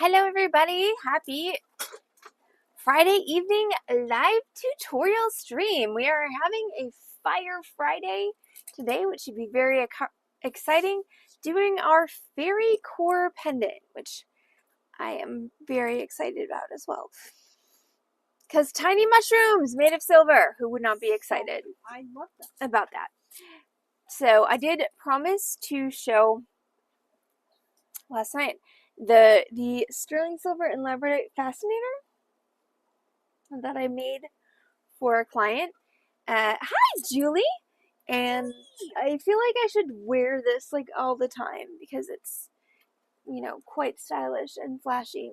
Hello everybody, happy Friday evening live tutorial stream. We are having a Fire Friday today, which should be very exciting, doing our Fairycore pendant, which I am very excited about as well. Because tiny mushrooms made of silver, who would not be excited I love that. about that? So I did promise to show last night the sterling silver and labradorite fascinator that I made for a client. Hi, Julie! And I feel like I should wear this like all the time because it's, you know, quite stylish and flashy.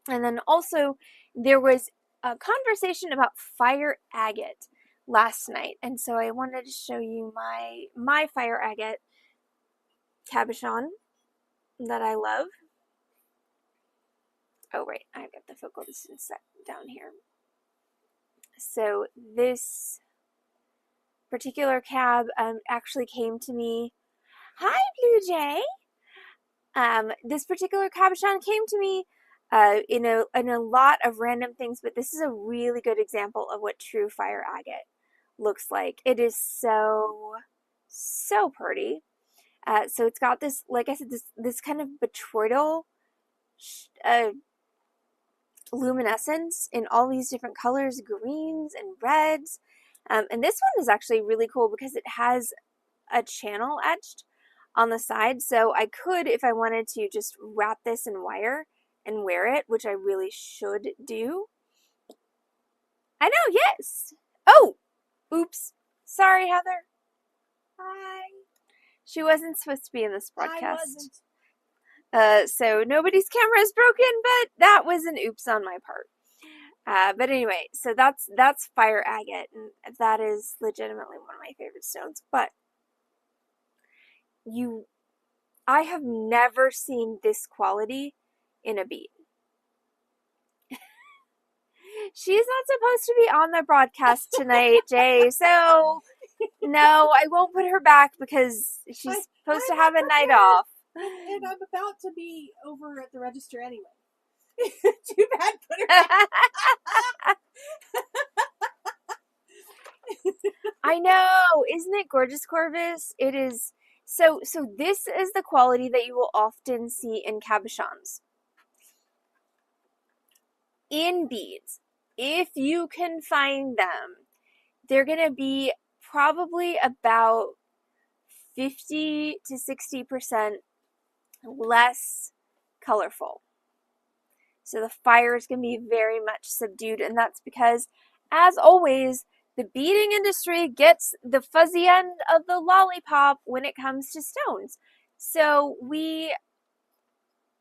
And then also there was a conversation about fire agate last night, and so I wanted to show you my fire agate cabochon that I love. Oh right, I've got the focal distance set down here. So this particular cab actually came to me. Hi, Blue Jay. This particular cabochon came to me in a lot of random things, but this is a really good example of what true fire agate looks like. It is so pretty. So it's got this, like I said, this kind of botryoidal luminescence in all these different colors, greens and reds. And this one is actually really cool because it has a channel etched on the side. So I could, if I wanted to, just wrap this in wire and wear it, which I really should do. I know, yes. Oh, oops. Sorry, Heather. Hi. She wasn't supposed to be in this broadcast. So nobody's camera is broken, but that was an oops on my part. But anyway, so that's fire agate, and that is legitimately one of my favorite stones. But I have never seen this quality in a bead. She's not supposed to be on the broadcast tonight, Jay, so no, I won't put her back because she's supposed to have a night off. And I'm about to be over at the register anyway. Too bad, put her back. I know, isn't it gorgeous, Corvus? It is. So this is the quality that you will often see in cabochons. In beads, if you can find them, they're going to be probably about 50 to 60% less colorful. So the fire is going to be very much subdued, and that's because, as always, the beading industry gets the fuzzy end of the lollipop when it comes to stones. So we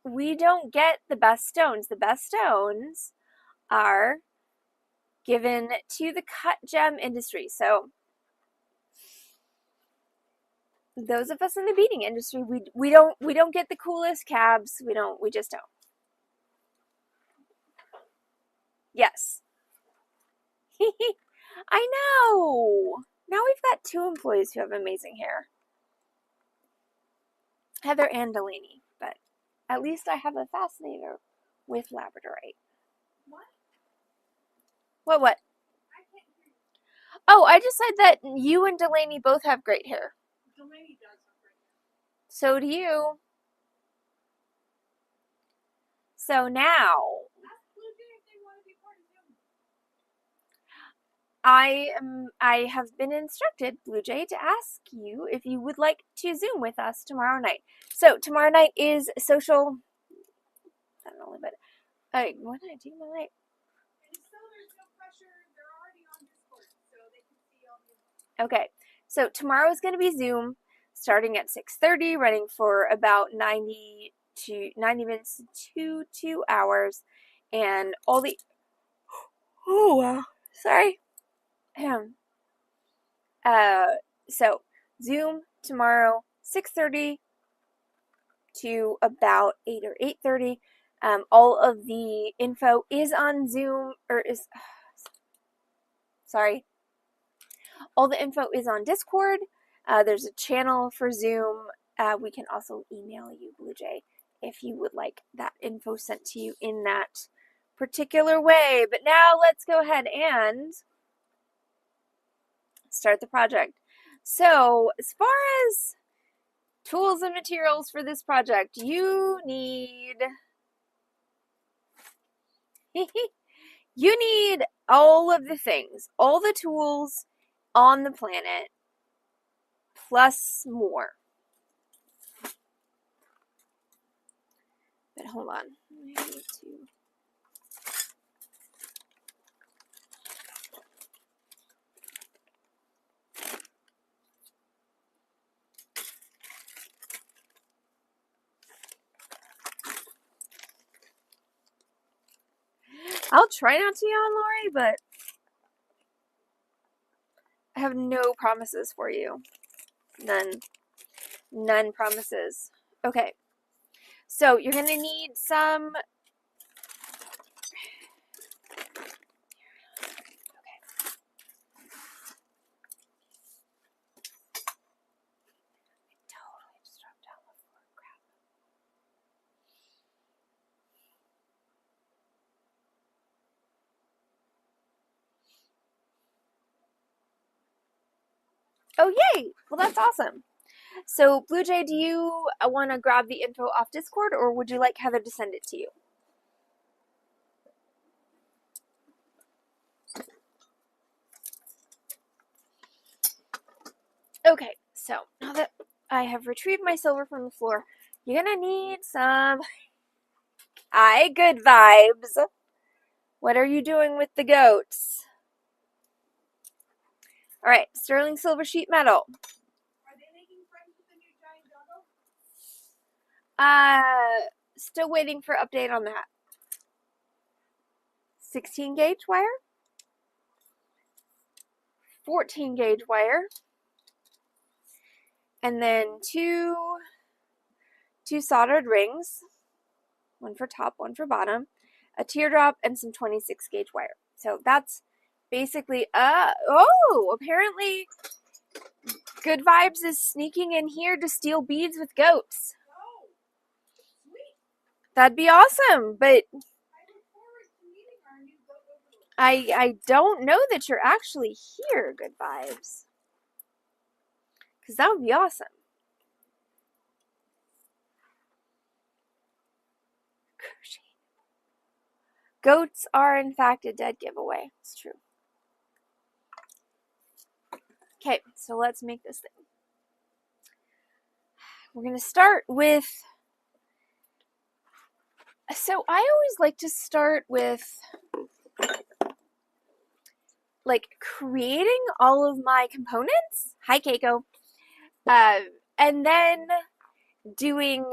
don't get the best stones. The best stones are given to the cut gem industry. So those of us in the beading industry, we don't get the coolest cabs. We just don't. Yes. I know. Now we've got two employees who have amazing hair. Heather and Delaney, but at least I have a fascinator with labradorite. What? Oh, I just said that you and Delaney both have great hair. Delaney does have great hair. So do you. So now, I have been instructed, Blue Jay, to ask you if you would like to Zoom with us tomorrow night. So tomorrow night is social. I don't know, but what did I do tomorrow night? And so there's no pressure. They're already on Discord, so they can see all the. Okay, so tomorrow is going to be Zoom, starting at 6:30, running for about 90 minutes to 2 hours, and all the. Oh wow! Sorry. So Zoom tomorrow, 6:30 to about 8 or 8:30. All of the info is on Zoom, or is, sorry. All the info is on Discord. There's a channel for Zoom. We can also email you, Blue Jay, if you would like that info sent to you in that particular way. But now let's go ahead and start the project. So as far as tools and materials for this project, you need you need all of the things, all the tools on the planet, plus more. But hold on. I need to... I'll try not to yawn, Lori, but I have no promises for you. None. None promises. Okay. So you're going to need some... Oh, yay! Well, that's awesome. So, Blue Jay, do you want to grab the info off Discord, or would you like Heather to send it to you? Okay, so now that I have retrieved my silver from the floor, you're gonna need some... Hi, good vibes. What are you doing with the goats? All right, sterling silver sheet metal. Are they making friends with the new giant doggo? Still waiting for update on that. 16 gauge wire, 14 gauge wire, and then two soldered rings, one for top, one for bottom, a teardrop, and some 26 gauge wire. So that's basically, apparently Good Vibes is sneaking in here to steal beads with goats. Oh, sweet. That'd be awesome, but I look forward to meeting our new goat overlord. I don't know that you're actually here, Good Vibes. Because that would be awesome. Goats are, in fact, a dead giveaway. It's true. Okay, so let's make this thing. We're going to start with... So I always like to start with, like, creating all of my components. Hi, Keiko. And then doing...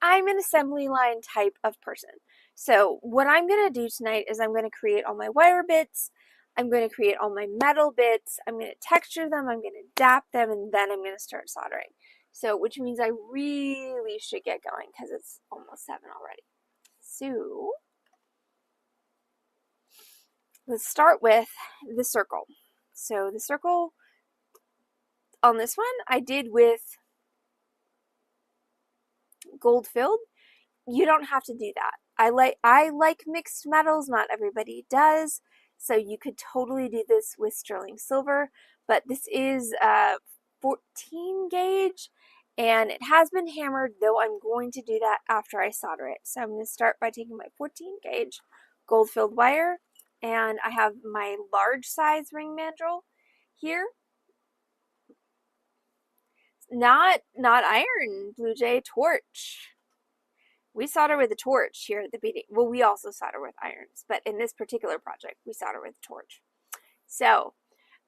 I'm an assembly line type of person. So what I'm going to do tonight is I'm going to create all my wire bits. I'm going to create all my metal bits. I'm going to texture them. I'm going to dap them. And then I'm going to start soldering. So, which means I really should get going because it's almost 7 already. So, let's start with the circle. So the circle on this one I did with gold filled. You don't have to do that. I like mixed metals, not everybody does. So you could totally do this with sterling silver, but this is 14 gauge and it has been hammered, though I'm going to do that after I solder it. So I'm going to start by taking my 14 gauge gold filled wire, and I have my large size ring mandrel here. Not iron, Blue Jay, torch. We solder with a torch here at the Beading. Well, we also solder with irons, but in this particular project, we solder with a torch. So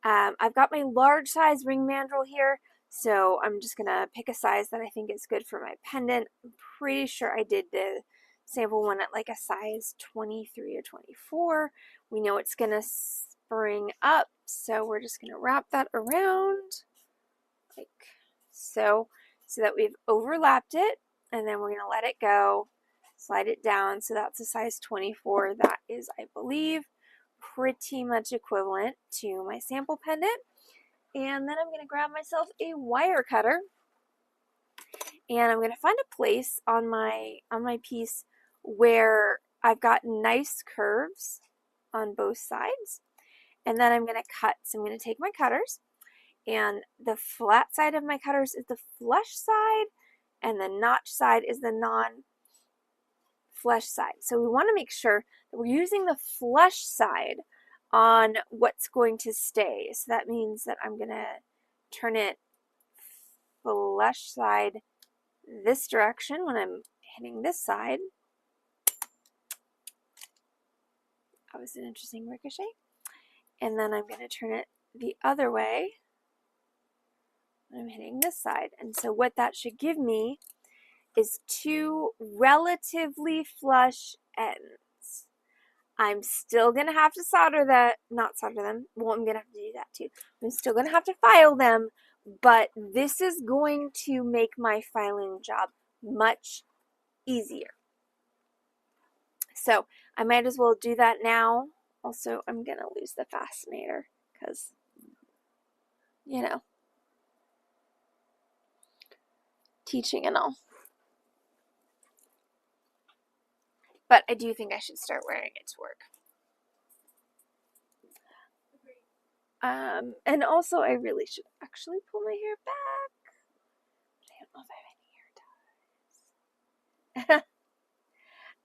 I've got my large size ring mandrel here. So I'm just going to pick a size that I think is good for my pendant. I'm pretty sure I did the sample one at like a size 23 or 24. We know it's going to spring up, so we're just going to wrap that around like so that we've overlapped it. And then we're going to let it go, slide it down. So that's a size 24. That is, I believe, pretty much equivalent to my sample pendant. And then I'm going to grab myself a wire cutter. And I'm going to find a place on my piece where I've got nice curves on both sides. And then I'm going to cut. So I'm going to take my cutters, and the flat side of my cutters is the flush side, and the notch side is the non-flush side. So we want to make sure that we're using the flush side on what's going to stay. So that means that I'm going to turn it flush side this direction when I'm hitting this side. That was an interesting ricochet. And then I'm going to turn it the other way when I'm hitting this side. And so what that should give me is two relatively flush ends. I'm still going to have to solder that, not solder them. Well, I'm going to have to do that too. I'm still going to have to file them, but this is going to make my filing job much easier. So I might as well do that now. Also, I'm going to lose the fascinator because, you know, teaching and all. But I do think I should start wearing it to work. And also, I really should actually pull my hair back. I don't know if I have any hair ties.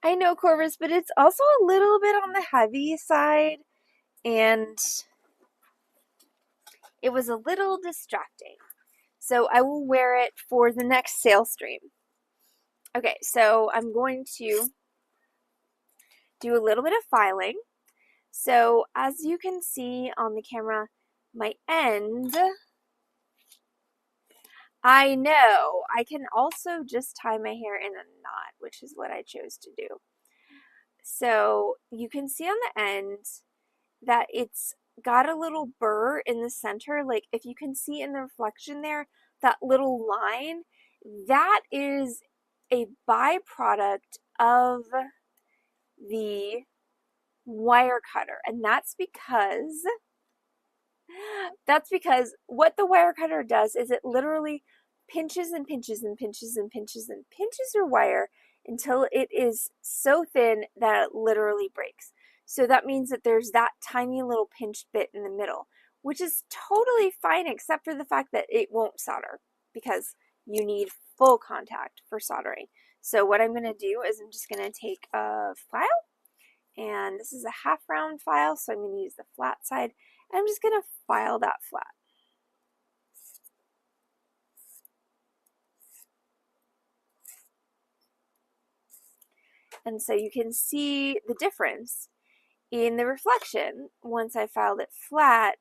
I know, Corvus, but it's also a little bit on the heavy side, and it was a little distracting. So I will wear it for the next sale stream. Okay, so I'm going to do a little bit of filing. So as you can see on the camera, my end, I know I can also just tie my hair in a knot, which is what I chose to do. So you can see on the end that it's got a little burr in the center. Like if you can see in the reflection there, that little line, that is a byproduct of the wire cutter. And that's because what the wire cutter does is it literally pinches and pinches and pinches and pinches and pinches your wire until it is so thin that it literally breaks. So that means that there's that tiny little pinched bit in the middle, which is totally fine except for the fact that it won't solder because you need full contact for soldering. So what I'm going to do is I'm just going to take a file, and this is a half round file, so I'm going to use the flat side, and I'm just going to file that flat. And so you can see the difference in the reflection once I filed it flat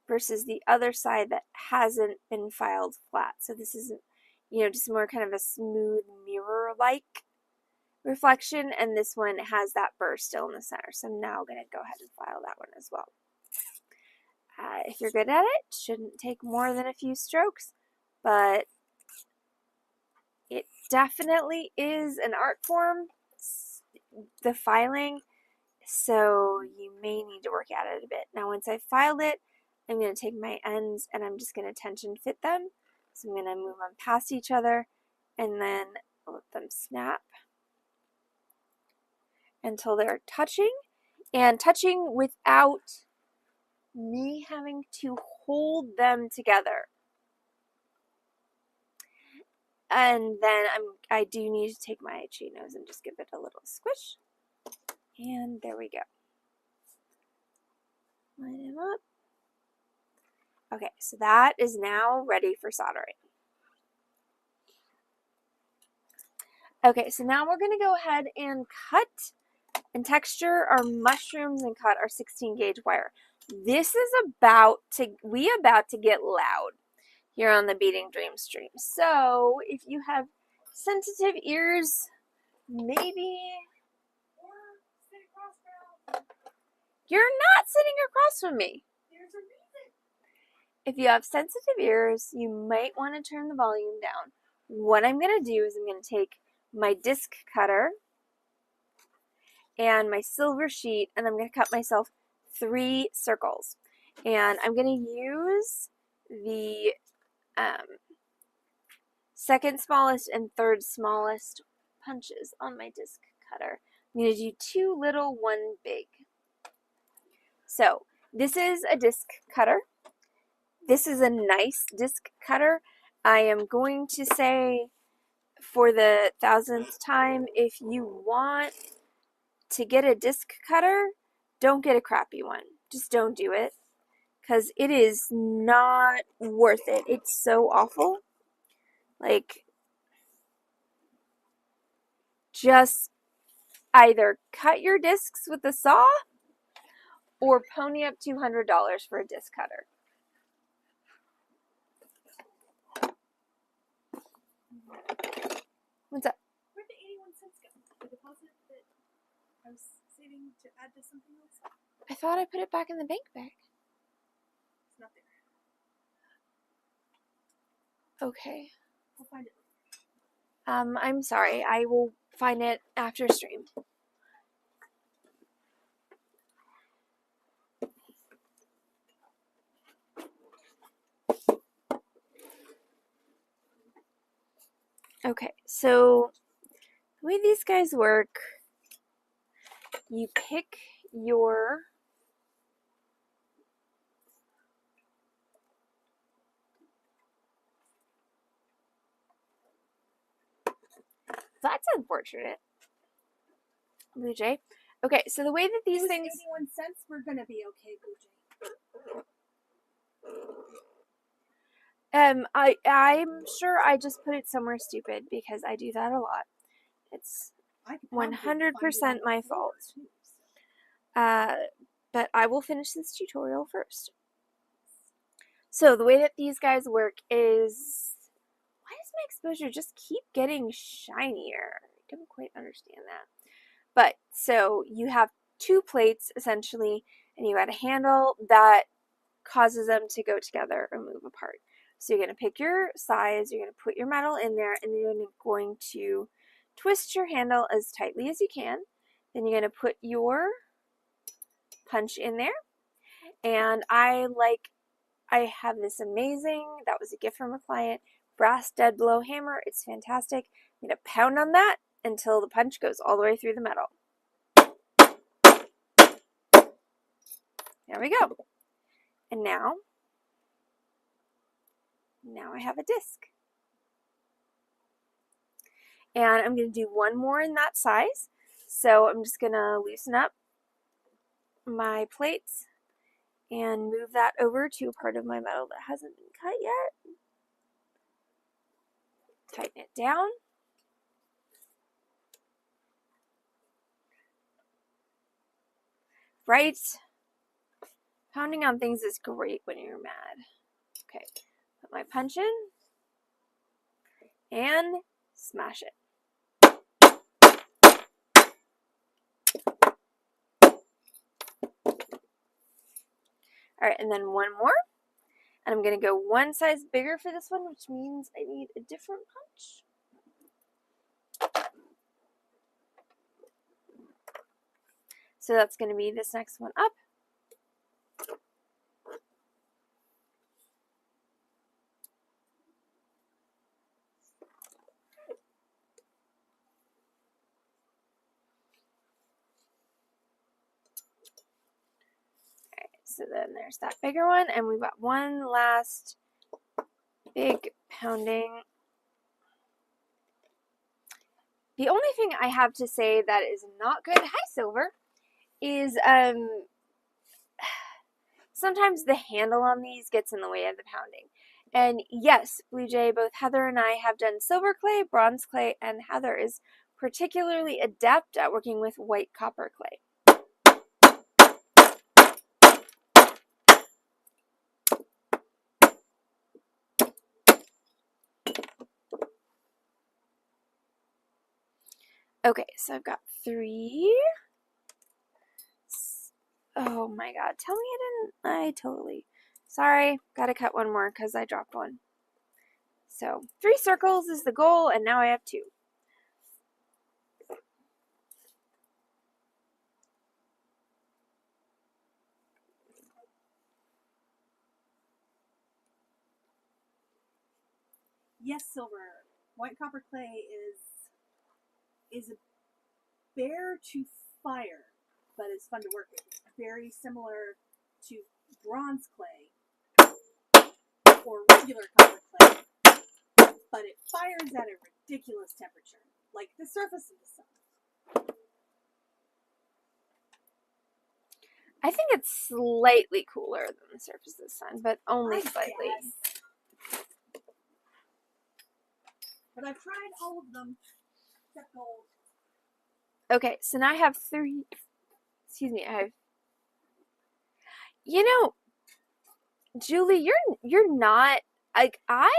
versus the other side that hasn't been filed flat. So this isn't, just more kind of a smooth mirror-like reflection, and this one has that burr still in the center. So I'm now going to go ahead and file that one as well. If you're good at it, shouldn't take more than a few strokes, but it definitely is an art form, the filing, so you may need to work at it a bit. Now once I've filed it, I'm going to take my ends and I'm just going to tension fit them. So I'm going to move them past each other and then let them snap until they're touching, and touching without me having to hold them together. And then I do need to take my chain nose and just give it a little squish. And there we go. Line them up. Okay, so that is now ready for soldering. Okay, so now we're going to go ahead and cut and texture our mushrooms and cut our 16 gauge wire. This is about to get loud here on the Beading Dream stream. So if you have sensitive ears, maybe you're not sitting across from me. There's a reason. If you have sensitive ears, you might want to turn the volume down. What I'm going to do is I'm going to take my disc cutter and my silver sheet, and I'm going to cut myself 3 circles. And I'm going to use the second smallest and third smallest punches on my disc cutter. I'm going to do 2 little, 1 big. So this is a disc cutter. This is a nice disc cutter. I am going to say for the 1000th time, if you want to get a disc cutter, don't get a crappy one. Just don't do it, because it is not worth it. It's so awful. Like, just either cut your discs with a saw or pony up $200 for a disc cutter. What's up? Where'd the 81 cents go? The deposit that I was saving to add to something else? I thought I put it back in the bank bag. It's not there. Okay. We'll find it later. I'm sorry. I will find it after stream. Okay, so the way these guys work, you pick your that's unfortunate. Blue Jay. Okay, so the way that these things 81 cents, we're gonna be okay, Blue Jay. I'm sure I just put it somewhere stupid because I do that a lot. It's 100% my fault. But I will finish this tutorial first. So the way that these guys work is, why does my exposure just keep getting shinier? I don't quite understand that. But so you have 2 plates essentially, and you got a handle that causes them to go together or move apart. So you're going to pick your size, you're going to put your metal in there, and then you're going to twist your handle as tightly as you can. Then you're going to put your punch in there. And I have this amazing, that was a gift from a client, brass dead blow hammer. It's fantastic. I'm going to pound on that until the punch goes all the way through the metal. There we go. And now I have a disc. And I'm going to do one more in that size. So I'm just going to loosen up my plates and move that over to a part of my metal that hasn't been cut yet. Tighten it down. Right? Pounding on things is great when you're mad. Okay, put my punch in and smash it. All right, and then one more. And I'm going to go one size bigger for this one, which means I need a different punch. So that's going to be this next one up. So then there's that bigger one, and we've got one last big pounding. The only thing I have to say that is not good, hi Silver, is sometimes the handle on these gets in the way of the pounding. And yes, Blue Jay, both Heather and I have done silver clay, bronze clay, and Heather is particularly adept at working with white copper clay. Okay, so I've got 3. Oh my god, tell me I totally. Sorry, gotta cut one more because I dropped one. So 3 circles is the goal, and now I have 2. Yes, Silver. white copper clay is a bear to fire, but it's fun to work with. It's very similar to bronze clay or regular copper clay, but it fires at a ridiculous temperature, like the surface of the sun. I think it's slightly cooler than the surface of the sun, but only slightly. Guess. But I've tried all of them except gold. Okay, so now I have three. Excuse me, I have. You know, Julie, you're not like I.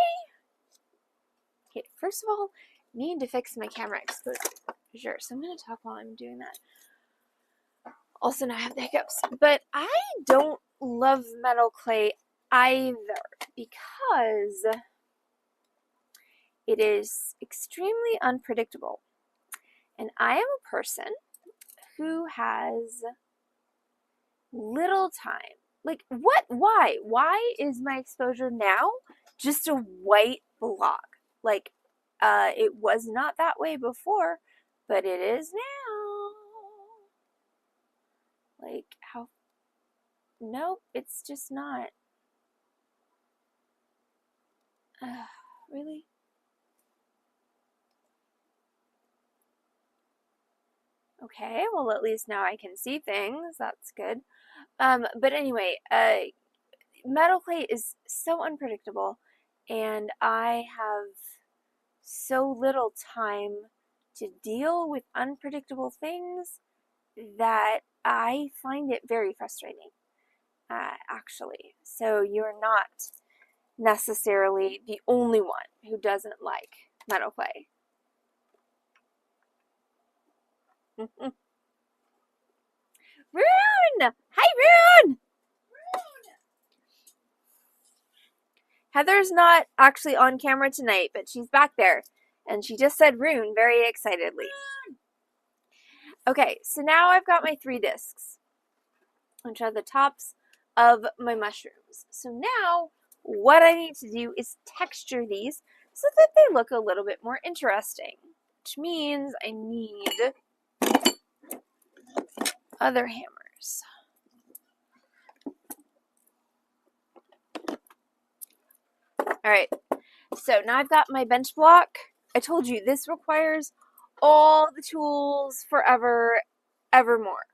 Okay, first of all, need to fix my camera exposure. Sure, so I'm gonna talk while I'm doing that. Also, now I have the hiccups. But I don't love metal clay either because it is extremely unpredictable. And I am a person who has little time. Like, what? Why? Why is my exposure now just a white block? Like, it was not that way before, but it is now. Like, how? Nope, it's just not. Really? Okay, well, at least now I can see things. That's good. But anyway, metal clay is so unpredictable, and I have so little time to deal with unpredictable things that I find it very frustrating, actually. So you're not necessarily the only one who doesn't like metal clay. Rune! Hi, Rune! Heather's not actually on camera tonight, but she's back there. And she just said Rune very excitedly. Okay, so now I've got my 3 discs, which are the tops of my mushrooms. So now what I need to do is texture these so that they look a little bit more interesting, which means I need other hammers. All right, so now I've got my bench block. I told you this requires all the tools forever, evermore.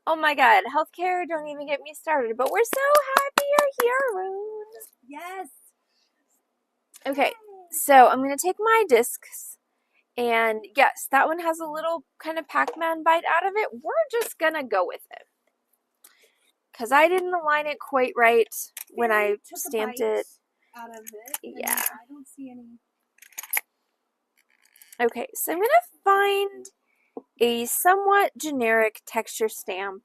Oh my god, healthcare, don't even get me started, but we're so happy you're here, Rune. Yes. Okay, so I'm going to take my discs, and yes, that one has a little kind of Pac-Man bite out of it. We're just going to go with it. Because I didn't align it quite right when I stamped it. Out of it. Yeah. I don't see any. Okay, so I'm going to find a somewhat generic texture stamp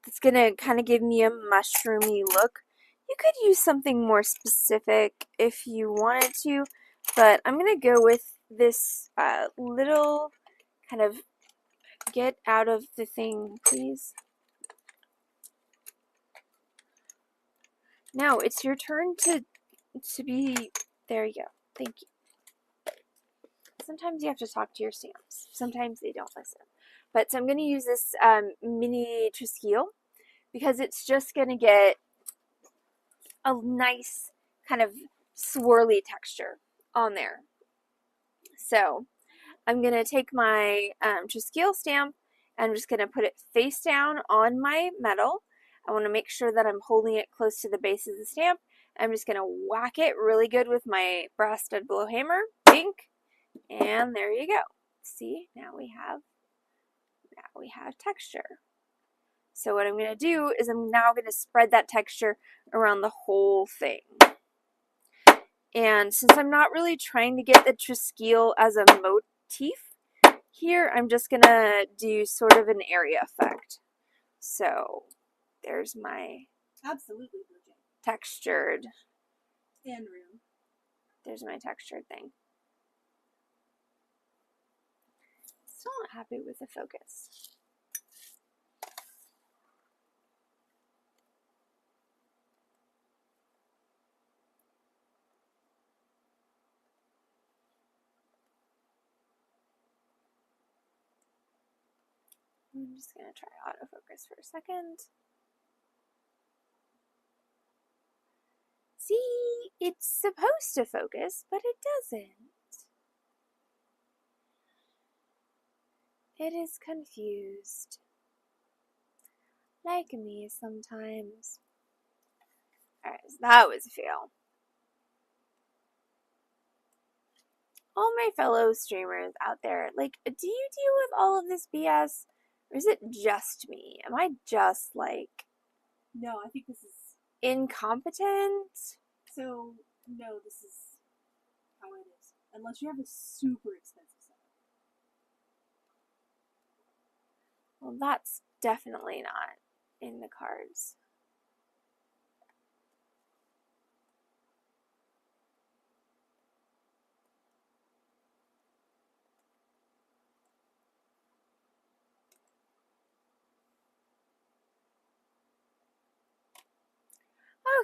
that's going to kind of give me a mushroomy look. You could use something more specific if you wanted to, but I'm going to go with this little kind of get out of the thing, please. Now it's your turn to be, there you go. Thank you. Sometimes you have to talk to your stamps. Sometimes they don't listen. But so I'm going to use this mini Triskeal because it's just going to get a nice kind of swirly texture on there. So I'm going to take my Triskeal stamp and I'm just going to put it face down on my metal. I want to make sure that I'm holding it close to the base of the stamp. I'm just going to whack it really good with my brass stud blow hammer. Bink. And there you go. See, now we have texture. So what I'm going to do is I'm now going to spread that texture around the whole thing. And since I'm not really trying to get the Triskeal as a motif here, I'm just going to do sort of an area effect. So there's my Absolutely, Bridget. Textured. And Rune. There's my textured thing. Still not happy with the focus. I'm just going to try autofocus for a second. See, it's supposed to focus, but it doesn't. It is confused. Like me sometimes. Alright, so that was a fail. All my fellow streamers out there, like, do you deal with all of this BS? Or is it just me? Am I just, like... No, I think this is... incompetent? So, no, this is how it is. Unless you have a super expensive setup. Well, that's definitely not in the cards.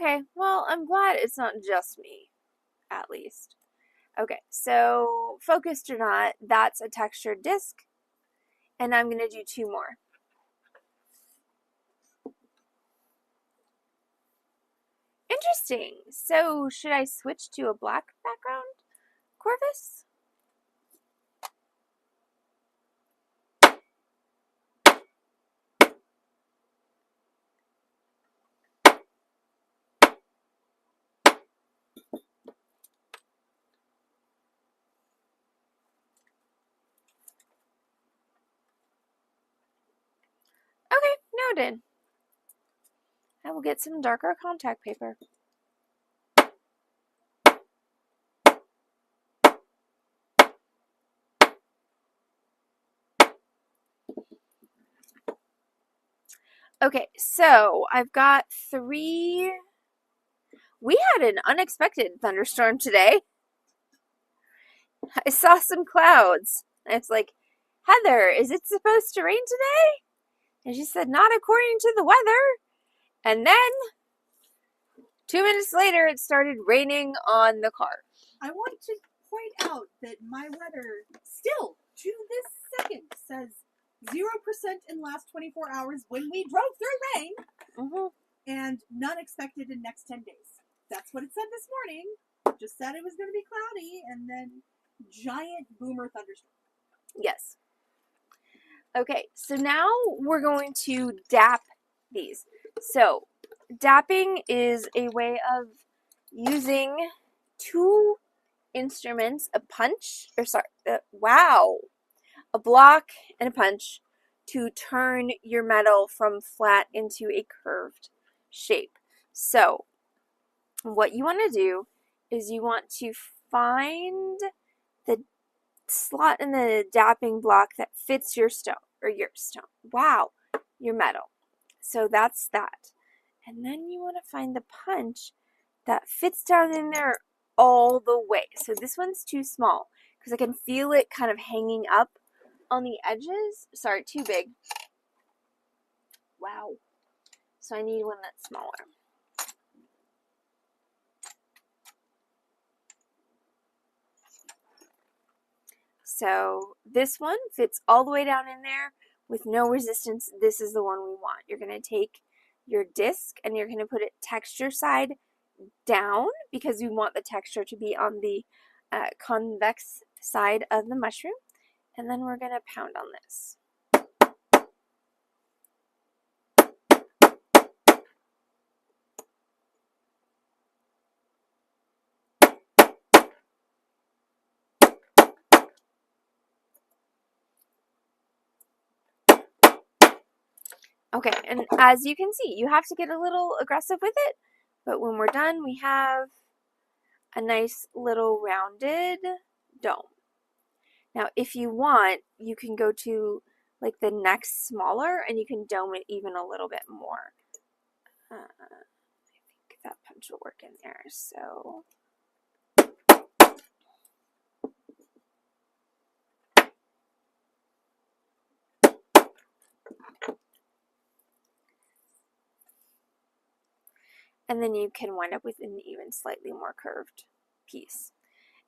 Okay, well, I'm glad it's not just me, at least. Okay, so focused or not, that's a textured disc, and I'm going to do 2 more. Interesting. So should I switch to a black background, Corvus? Okay, noted. I will get some darker contact paper. Okay, so I've got 3. We had an unexpected thunderstorm today. I saw some clouds. And it's like, Heather, is it supposed to rain today? And she said, not according to the weather. And then 2 minutes later, it started raining on the car. I want to point out that my weather still, to this second, says 0% in last 24 hours when we drove through rain, and none expected in next 10 days. That's what it said this morning. Just said it was going to be cloudy, and then giant boomer thunderstorm. Yes. Okay, so now we're going to dap these. So, dapping is a way of using 2 instruments, a block and a punch, to turn your metal from flat into a curved shape. So, what you want to do is you want to find the slot in the dapping block that fits your metal. So that's that. And then you want to find the punch that fits down in there all the way. So this one's too small because I can feel it kind of hanging up on the edges. Sorry, too big. Wow. So I need one that's smaller. So this one fits all the way down in there with no resistance. This is the one we want. You're going to take your disc and you're going to put it texture side down because we want the texture to be on the convex side of the mushroom. And then we're going to pound on this. Okay, and as you can see, you have to get a little aggressive with it, but when we're done, we have a nice little rounded dome. Now, if you want, you can go to like the next smaller and you can dome it even a little bit more. I think that punch will work in there, so... And then you can wind up with an even slightly more curved piece.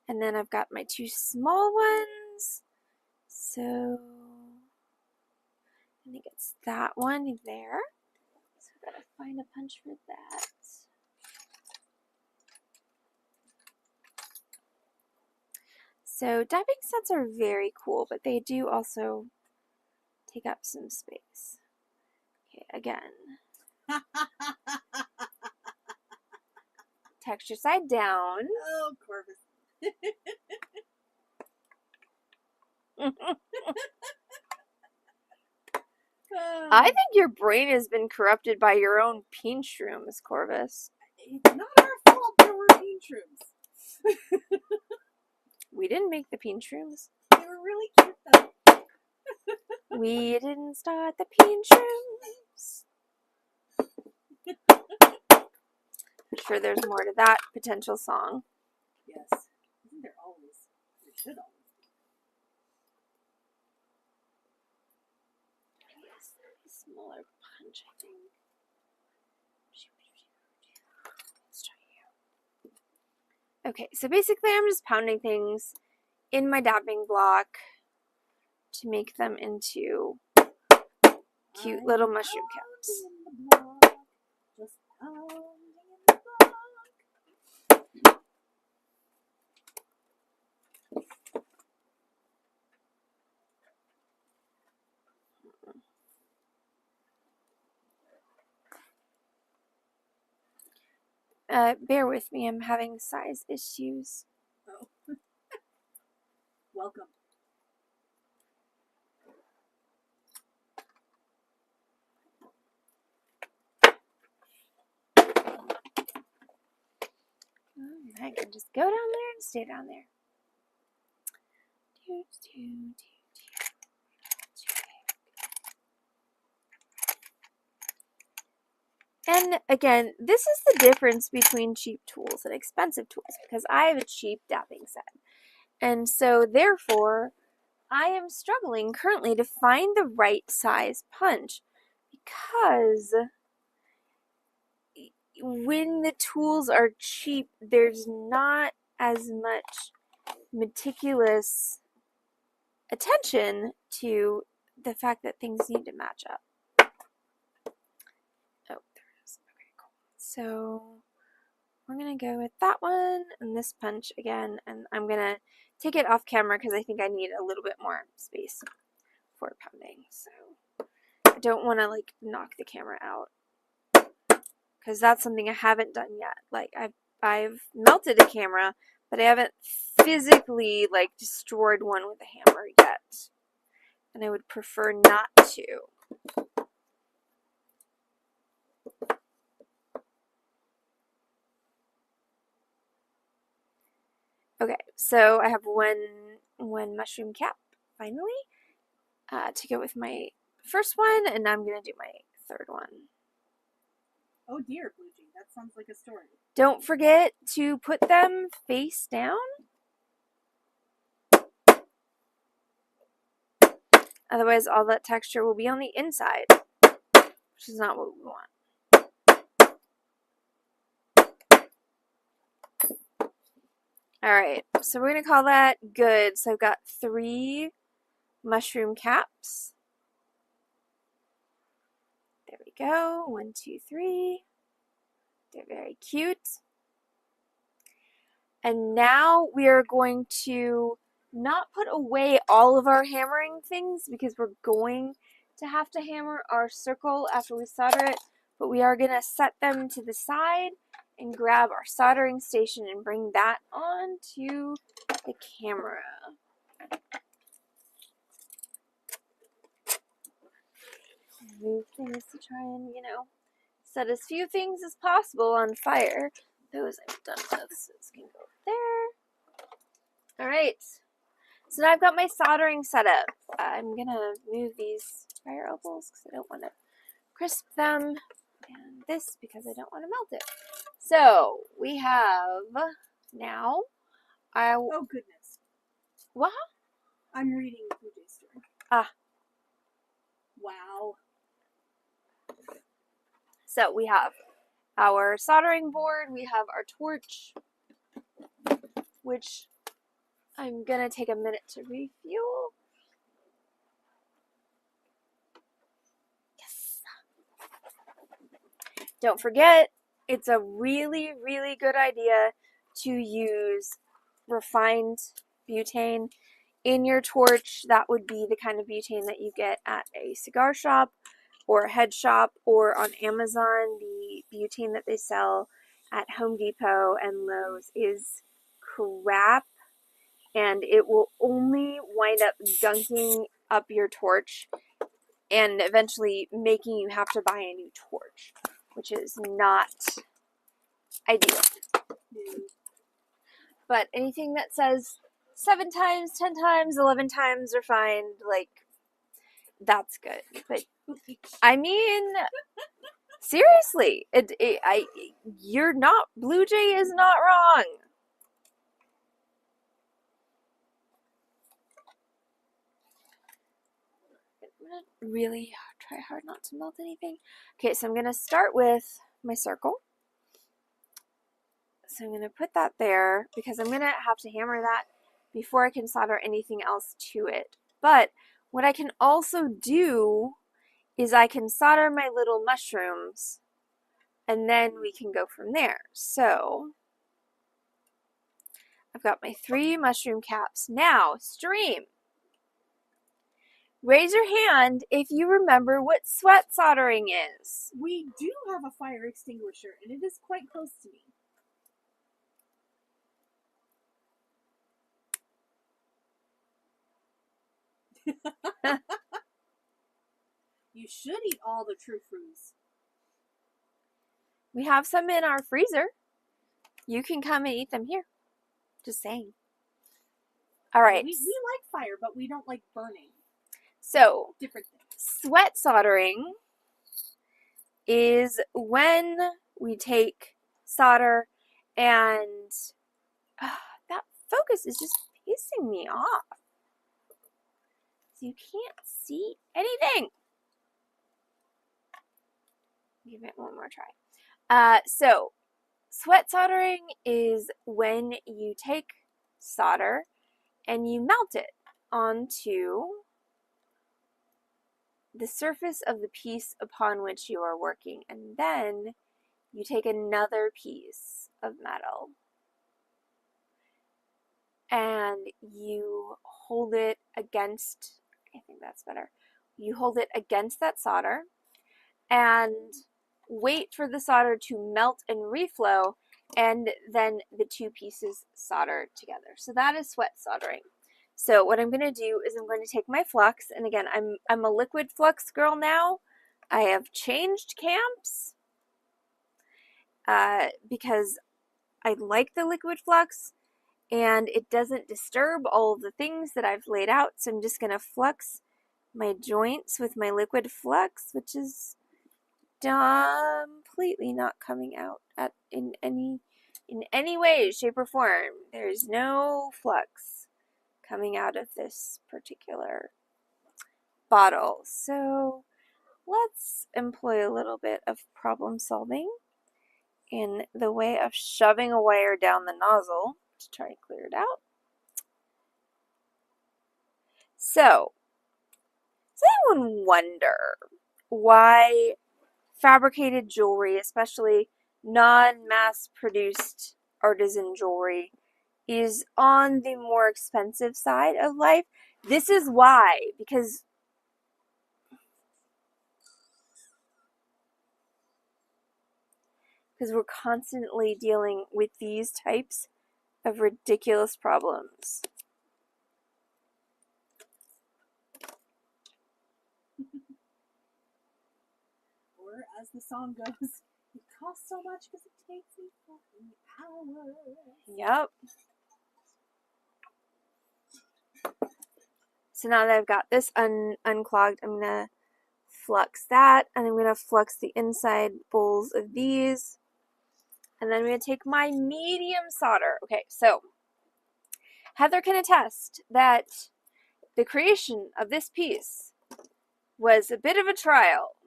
And then I've got my 2 small ones. So, I think it's that one there. So I've got to find a punch for that. So dabbing sets are very cool, but they do also take up some space. Okay, again. Texture side down. Oh, Corvus. I think your brain has been corrupted by your own peen shrooms, Corvus. It's not our fault there were peen shrooms. We didn't make the peen shrooms. They were really cute though. We didn't start the peen shrooms. I'm sure there's more to that potential song. Yes. Isn't there always? There should always be. Smaller punch, I think. Let's try you. Okay, so basically I'm just pounding things in my dabbing block to make them into cute little mushroom caps. Just pounding in the block. Bear with me, I'm having size issues. Oh. Welcome. I can just go down there and stay down there. And again, this is the difference between cheap tools and expensive tools, because I have a cheap dabbing set. And so therefore, I am struggling currently to find the right size punch, because when the tools are cheap, there's not as much meticulous attention to the fact that things need to match up. Oh, there it is. Okay, cool. So we're going to go with that one and this punch again, and I'm going to take it off camera because I think I need a little bit more space for pounding. So I don't want to like knock the camera out, because that's something I haven't done yet. Like I've melted a camera, but I haven't physically like destroyed one with a hammer yet. And I would prefer not to. Okay, so I have one mushroom cap finally to go with my first one, and I'm gonna do my third one. Oh dear, Blue Jean, that sounds like a story. Don't forget to put them face down. Otherwise, all that texture will be on the inside, which is not what we want. Alright, so we're going to call that good. So I've got 3 mushroom caps. There we go. 1, 2, 3. They're very cute. And now we are going to not put away all of our hammering things, because we're going to have to hammer our circle after we solder it, but we are going to set them to the side and grab our soldering station and bring that onto the camera. Move things to try and, set as few things as possible on fire. Those I'm done with, so it's going to go there. Alright, so now I've got my soldering set up. I'm going to move these fire opals because I don't want to crisp them, and this because I don't want to melt it. So we have now. Oh goodness! What? I'm reading the Blue story. Ah. Wow. So we have our soldering board. We have our torch, which I'm gonna take a minute to refuel. Don't forget, it's a really, really good idea to use refined butane in your torch. That would be the kind of butane that you get at a cigar shop or a head shop or on Amazon. The butane that they sell at Home Depot and Lowe's is crap, and it will only wind up gunking up your torch and eventually making you have to buy a new torch, which is not ideal. But anything that says 7 times, 10 times, 11 times refined, like, that's good. But I mean, seriously, you're not, Blue Jay is not wrong. I'm gonna really try hard not to melt anything. Okay, so I'm gonna start with my circle. So I'm going to put that there because I'm going to have to hammer that before I can solder anything else to it. But what I can also do is I can solder my little mushrooms and then we can go from there. So I've got my 3 mushroom caps. Now, stream. Raise your hand if you remember what sweat soldering is. We do have a fire extinguisher and it is quite close to me. You should eat all the true fruits. We have some in our freezer. You can come and eat them here. Just saying. All right. We like fire, but we don't like burning. So, different things. Sweat soldering is when we take solder and that focus is just pissing me off. So you can't see anything. Give it one more try. So sweat soldering is when you take solder and you melt it onto the surface of the piece upon which you are working, and then you take another piece of metal and you hold it against, I think that's better, you hold it against that solder and wait for the solder to melt and reflow, and then the 2 pieces solder together. So that is sweat soldering. So what I'm going to do is I'm going to take my flux, and again, I'm a liquid flux girl now. I have changed camps because I like the liquid flux and it doesn't disturb all of the things that I've laid out. So I'm just going to flux my joints with my liquid flux, which is completely not coming out in any way, shape, or form. There's no flux coming out of this particular bottle. So let's employ a little bit of problem solving in the way of shoving a wire down the nozzle to try and clear it out. So, does anyone wonder why fabricated jewelry, especially non-mass produced artisan jewelry, is on the more expensive side of life? This is why, because we're constantly dealing with these types of ridiculous problems. Or as the song goes, it costs so much because it takes me fucking hours. Yep. So now that I've got this unclogged, I'm going to flux that, and I'm going to flux the inside bowls of these. And then I'm going to take my medium solder. Okay, so Heather can attest that the creation of this piece was a bit of a trial.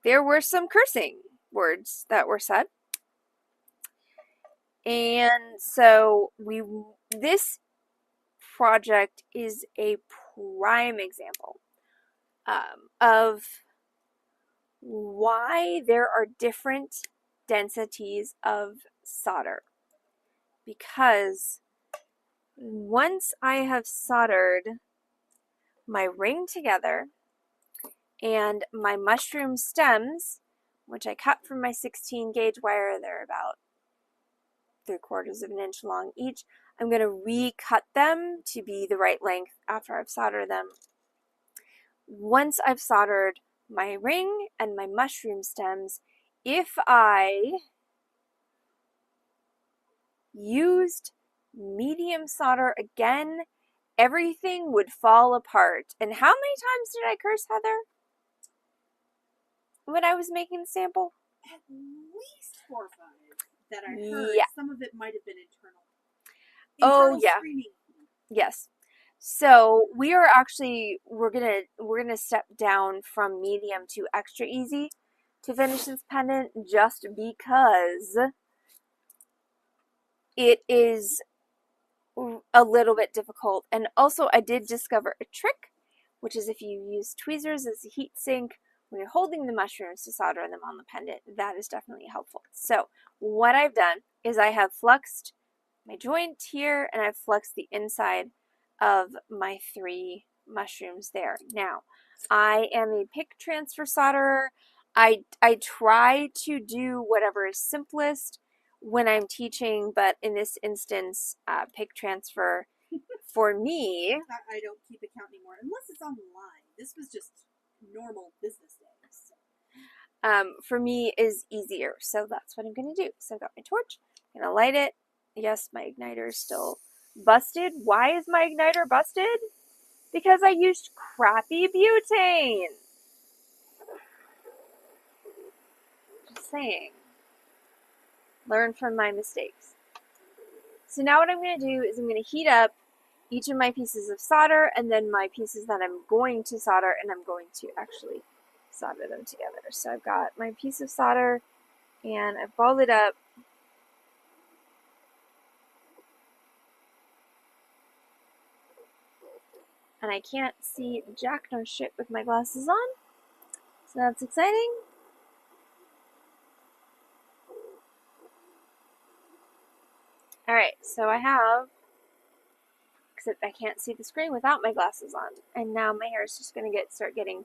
There were some cursing words that were said. And so this project is a prime example of why there are different densities of solder. Because once I have soldered my ring together and my mushroom stems, which I cut from my 16 gauge wire, they're about 3/4 of an inch long each. I'm going to recut them to be the right length after I've soldered them. Once I've soldered my ring and my mushroom stems, if I used medium solder again, everything would fall apart. And how many times did I curse Heather when I was making the sample? At least 4 or 5 that I heard. Yeah. Some of it might have been internal. Oh yeah. Screaming. Yes. So we're gonna step down from medium to extra easy to finish this pendant just because it is a little bit difficult. And also I did discover a trick, which is if you use tweezers as a heat sink when you're holding the mushrooms to solder them on the pendant, that is definitely helpful. So what I've done is I have fluxed my joint here and I've fluxed the inside of my 3 mushrooms there. Now, I am a pick transfer solderer. I try to do whatever is simplest when I'm teaching, but in this instance, pick transfer for me. I don't keep account anymore unless it's online. This was just normal business days. For me is easier, so that's what I'm gonna do. So I've got my torch, I'm gonna light it. Yes, my igniter is still busted. Why is my igniter busted? Because I used crappy butane. Just saying. Learn from my mistakes. So now what I'm going to do is I'm going to heat up each of my pieces of solder and then my pieces that I'm going to solder, and I'm going to actually solder them together. So I've got my piece of solder and I've balled it up. And I can't see jack nor shit with my glasses on. So that's exciting. Alright, so I have, except I can't see the screen without my glasses on. And now my hair is just going to start getting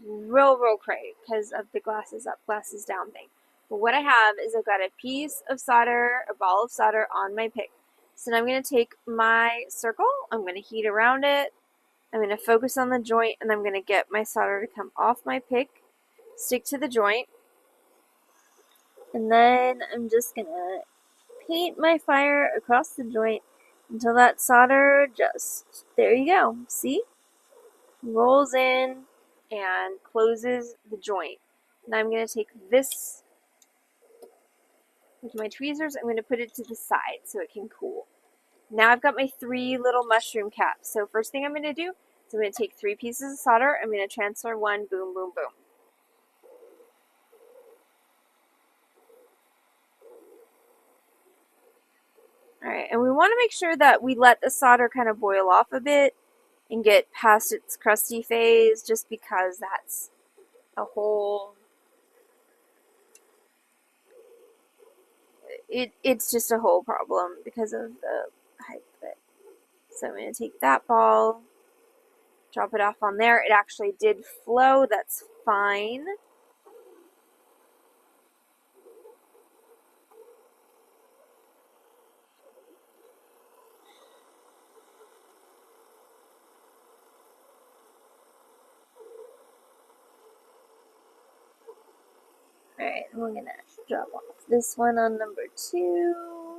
real cray because of the glasses up, glasses down thing. But what I have is I've got a piece of solder, a ball of solder on my pick. So now I'm going to take my circle, I'm going to heat around it, I'm going to focus on the joint, and I'm going to get my solder to come off my pick, stick to the joint, and then I'm just going to paint my fire across the joint until that solder just, there you go, see? Rolls in and closes the joint. Now I'm going to take this with my tweezers, I'm going to put it to the side so it can cool. Now I've got my 3 little mushroom caps. So first thing I'm going to do is I'm going to take 3 pieces of solder, I'm going to transfer 1, boom, boom, boom. Alright, and we want to make sure that we let the solder kind of boil off a bit and get past its crusty phase, just because that's a whole... It's just a whole problem because of the height of it. So I'm going to take that ball, drop it off on there. It actually did flow, that's fine. Alright, we're going to drop off this one on number 2.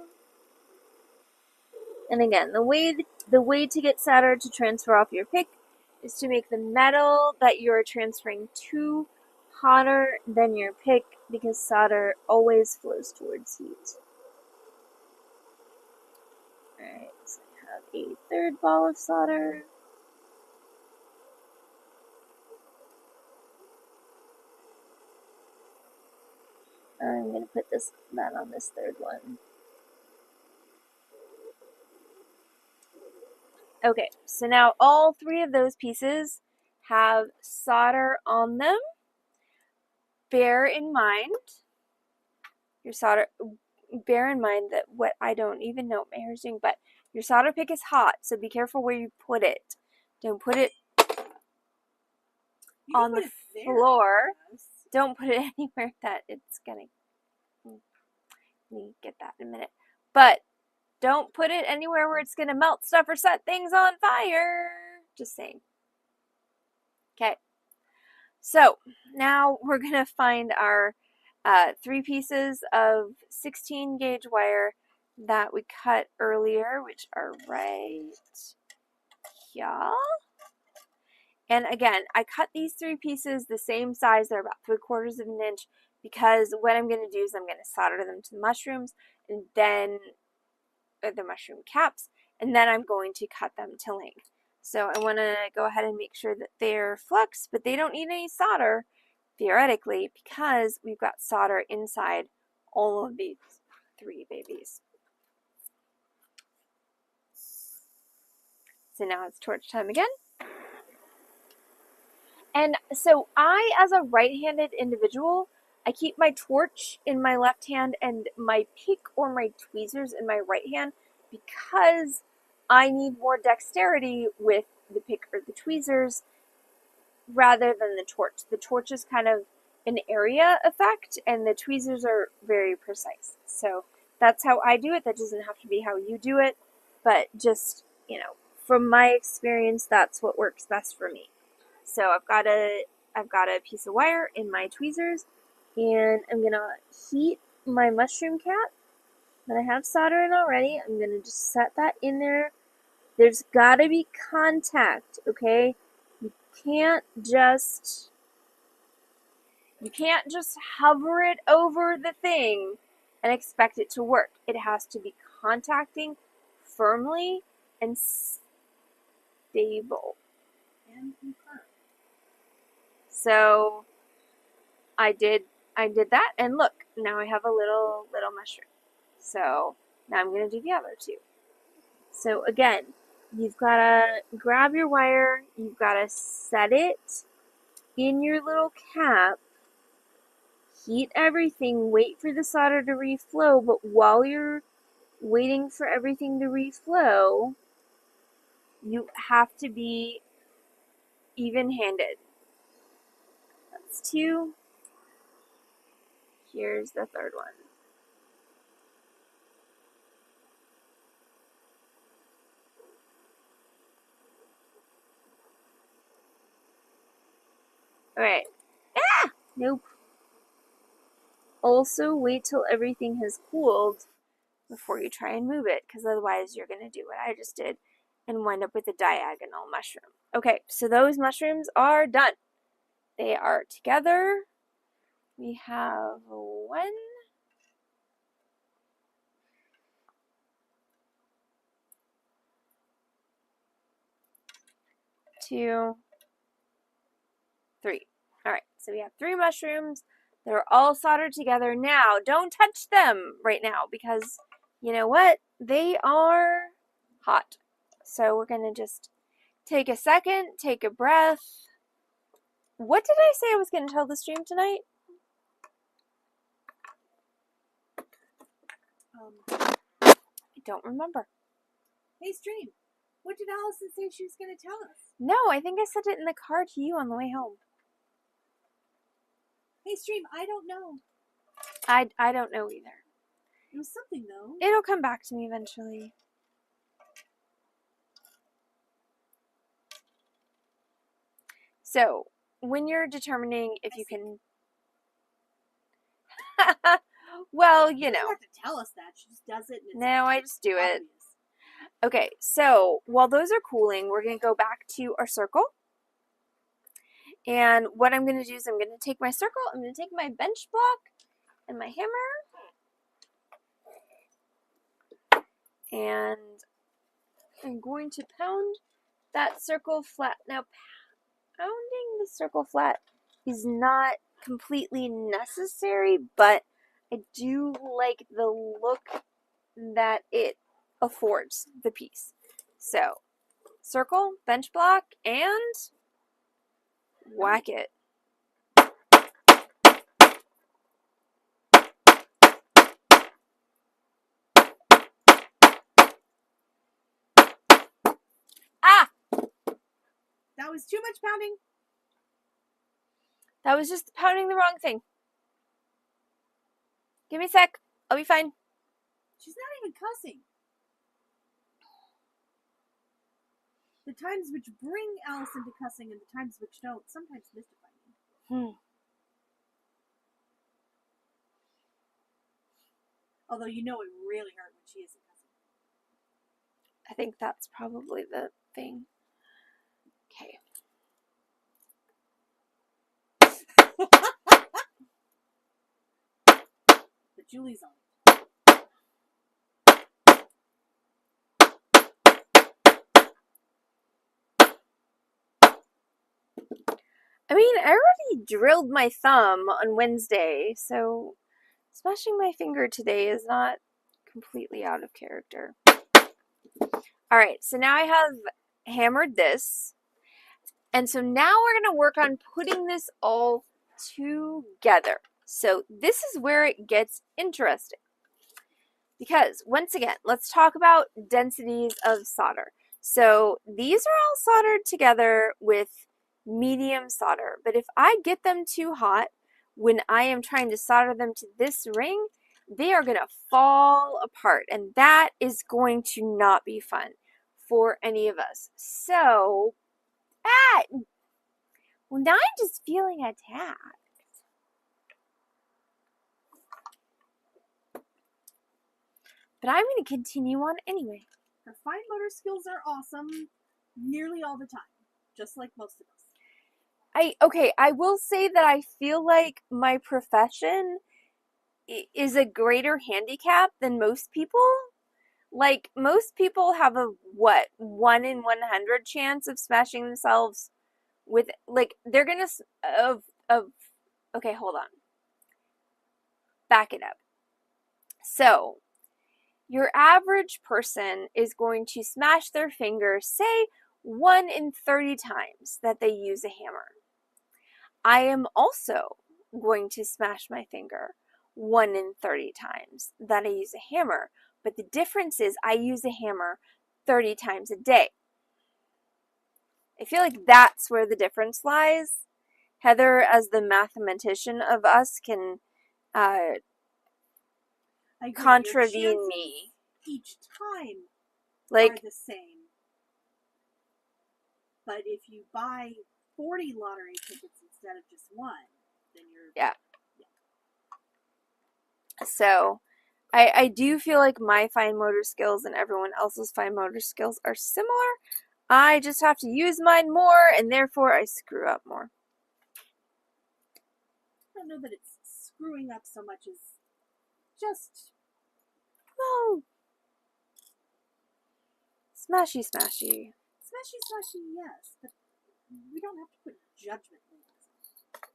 And again, the way to get solder to transfer off your pick is to make the metal that you're transferring to hotter than your pick, because solder always flows towards heat. Alright, so I have a 3rd ball of solder. I'm going to put that on this 3rd one. Okay, so now all 3 of those pieces have solder on them. bear in mind your solder. Bear in mind that what I don't even know what my hair is doing, but your solder pick is hot, so be careful where you put it. Don't put it on the floor. Don't put it anywhere that it's gonna. We get that in a minute, but don't put it anywhere where it's gonna melt stuff or set things on fire. Just saying. Okay. So now we're gonna find our 3 pieces of 16 gauge wire that we cut earlier, which are right here. And again, I cut these 3 pieces the same size. They're about 3/4 of an inch because what I'm going to do is I'm going to solder them to the mushrooms and then the mushroom caps, and then I'm going to cut them to length. So I want to go ahead and make sure that they're flux, but they don't need any solder theoretically because we've got solder inside all of these 3 babies. So now it's torch time again. And so I, as a right-handed individual, I keep my torch in my left hand and my pick or my tweezers in my right hand because I need more dexterity with the pick or the tweezers rather than the torch. The torch is kind of an area effect and the tweezers are very precise. So that's how I do it. That doesn't have to be how you do it, but just, you know, from my experience, that's what works best for me. So I've got a piece of wire in my tweezers, and I'm gonna heat my mushroom cap that I have solder in already. I'm gonna just set that in there. There's gotta be contact, okay? You can't just hover it over the thing and expect it to work. It has to be contacting firmly and stable. And confirm. So I did that, and look, now I have a little mushroom. So now I'm going to do the other 2. So again, you've got to grab your wire, you've got to set it in your little cap, heat everything, wait for the solder to reflow, but while you're waiting for everything to reflow, you have to be even-handed. That's 2. Here's the 3rd one. Alright. Ah! Nope. Also, wait till everything has cooled before you try and move it, because otherwise you're going to do what I just did and wind up with a diagonal mushroom. Okay, so those mushrooms are done. They are together. We have 1, 2, 3. Alright, so we have 3 mushrooms. They're all soldered together. Now, don't touch them right now because you know what? They are hot. So we're going to just take a second, take a breath. What did I say I was going to tell the stream tonight? I don't remember. Hey, stream. What did Allison say she was going to tell us? No, I think I said it in the car to you on the way home. Hey, stream, I don't know. I don't know either. It was something, though. It'll come back to me eventually. So, when you're determining if you can... well, you know. She doesn't have to tell us that. She just does it. And No, I just do obvious. it. Okay, so while those are cooling, we're going to go back to our circle. And what I'm going to do is I'm going to take my circle, I'm going to take my bench block and my hammer. And I'm going to pound that circle flat. Now, pounding the circle flat is not completely necessary, but I do like the look that it affords the piece. So, circle, bench block, and whack it. was too much pounding. That was just pounding the wrong thing. Give me a sec. I'll be fine. She's not even cussing. The times which bring Alice into cussing and the times which don't sometimes mystify me. Although you know it really hurt when she isn't cussing. I think that's probably the thing. Okay. But Julie's on it. I mean, I already drilled my thumb on Wednesday, so smashing my finger today is not completely out of character. Alright, so now I have hammered this. And so now we're going to work on putting this all together. So this is where it gets interesting. Because, once again, let's talk about densities of solder. So these are all soldered together with medium solder. But if I get them too hot, when I am trying to solder them to this ring, they are going to fall apart. And that is going to not be fun for any of us. So, well, now I'm just feeling attacked. But I'm going to continue on anyway. Her fine motor skills are awesome nearly all the time, just like most of us. I will say that I feel like my profession is a greater handicap than most people. Like, most people have a, 1 in 100 chance of smashing themselves with, like, they're gonna, okay, hold on. Back it up. So, your average person is going to smash their finger, say, 1 in 30 times that they use a hammer. I am also going to smash my finger 1 in 30 times that I use a hammer. But the difference is I use a hammer 30 times a day. I feel like that's where the difference lies. Heather, as the mathematician of us, can contravene me. Each time like, are the same. But if you buy 40 lottery tickets instead of just one, then you're... Yeah. So, I do feel like my fine motor skills and everyone else's fine motor skills are similar. I just have to use mine more, and therefore I screw up more. I don't know that it's screwing up so much as just... Well, smashy, smashy. Smashy, smashy, yes, but we don't have to put judgment labels on it.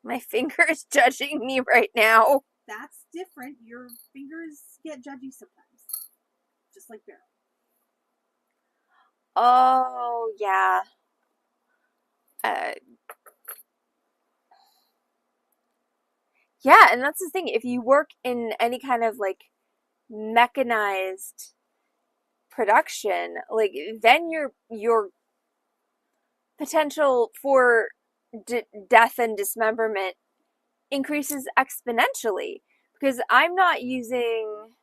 My finger is judging me right now. That's different. Your fingers get judgy sometimes. Just like Beryl. Oh, yeah. Yeah, and that's the thing. If you work in any kind of, like, mechanized production, like, then your potential for death and dismemberment increases exponentially, because I'm not using...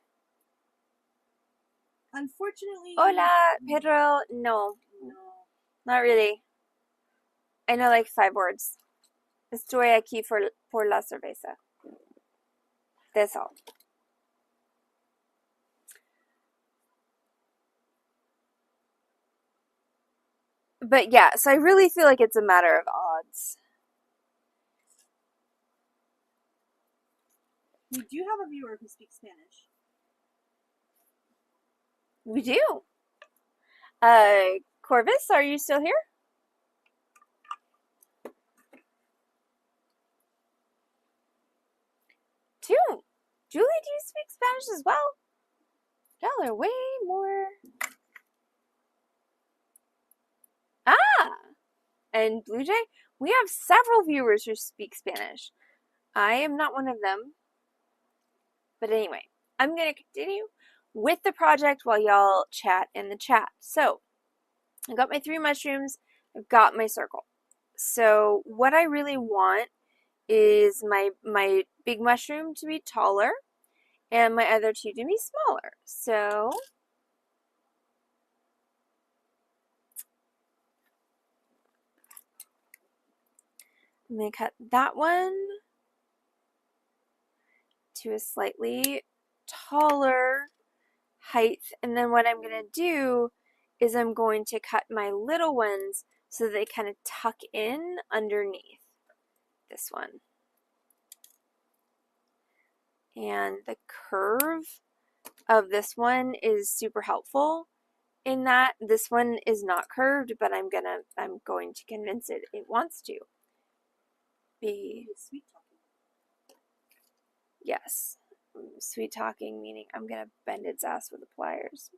Unfortunately... Hola, Pedro. No, not really. I know like 5 words. Estoy aquí por la cerveza. That's all. But yeah, so I really feel like it's a matter of odds. We do have a viewer who speaks Spanish. We do. Corvus, are you still here? Too. Julie, do you speak Spanish as well? Y'all are way more... Ah! And Blue Jay, we have several viewers who speak Spanish. I am not one of them. But anyway, I'm going to continue with the project while y'all chat in the chat. So, I got my 3 mushrooms. I've got my circle. So what I really want is my big mushroom to be taller and my other two to be smaller. So I'm going to cut that one to a slightly taller height, and then what I'm going to do is I'm going to cut my little ones so they kind of tuck in underneath this one. And the curve of this one is super helpful in that this one is not curved, but I'm going to convince it wants to be. Sweet talking. Yes. Sweet talking meaning I'm going to bend its ass with the pliers.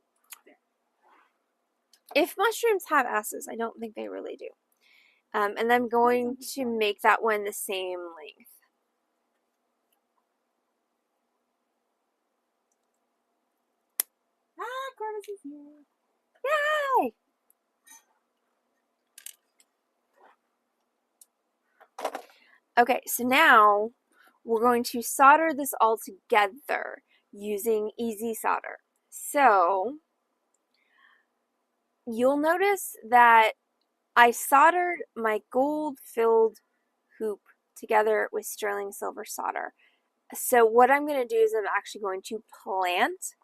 If mushrooms have asses, I don't think they really do. And I'm going to make that one the same length. Ah, Corvus is here. Yay! Okay, so now we're going to solder this all together using easy solder. So you'll notice that I soldered my gold-filled hoop together with sterling silver solder. So what I'm going to do is I'm actually going to plant,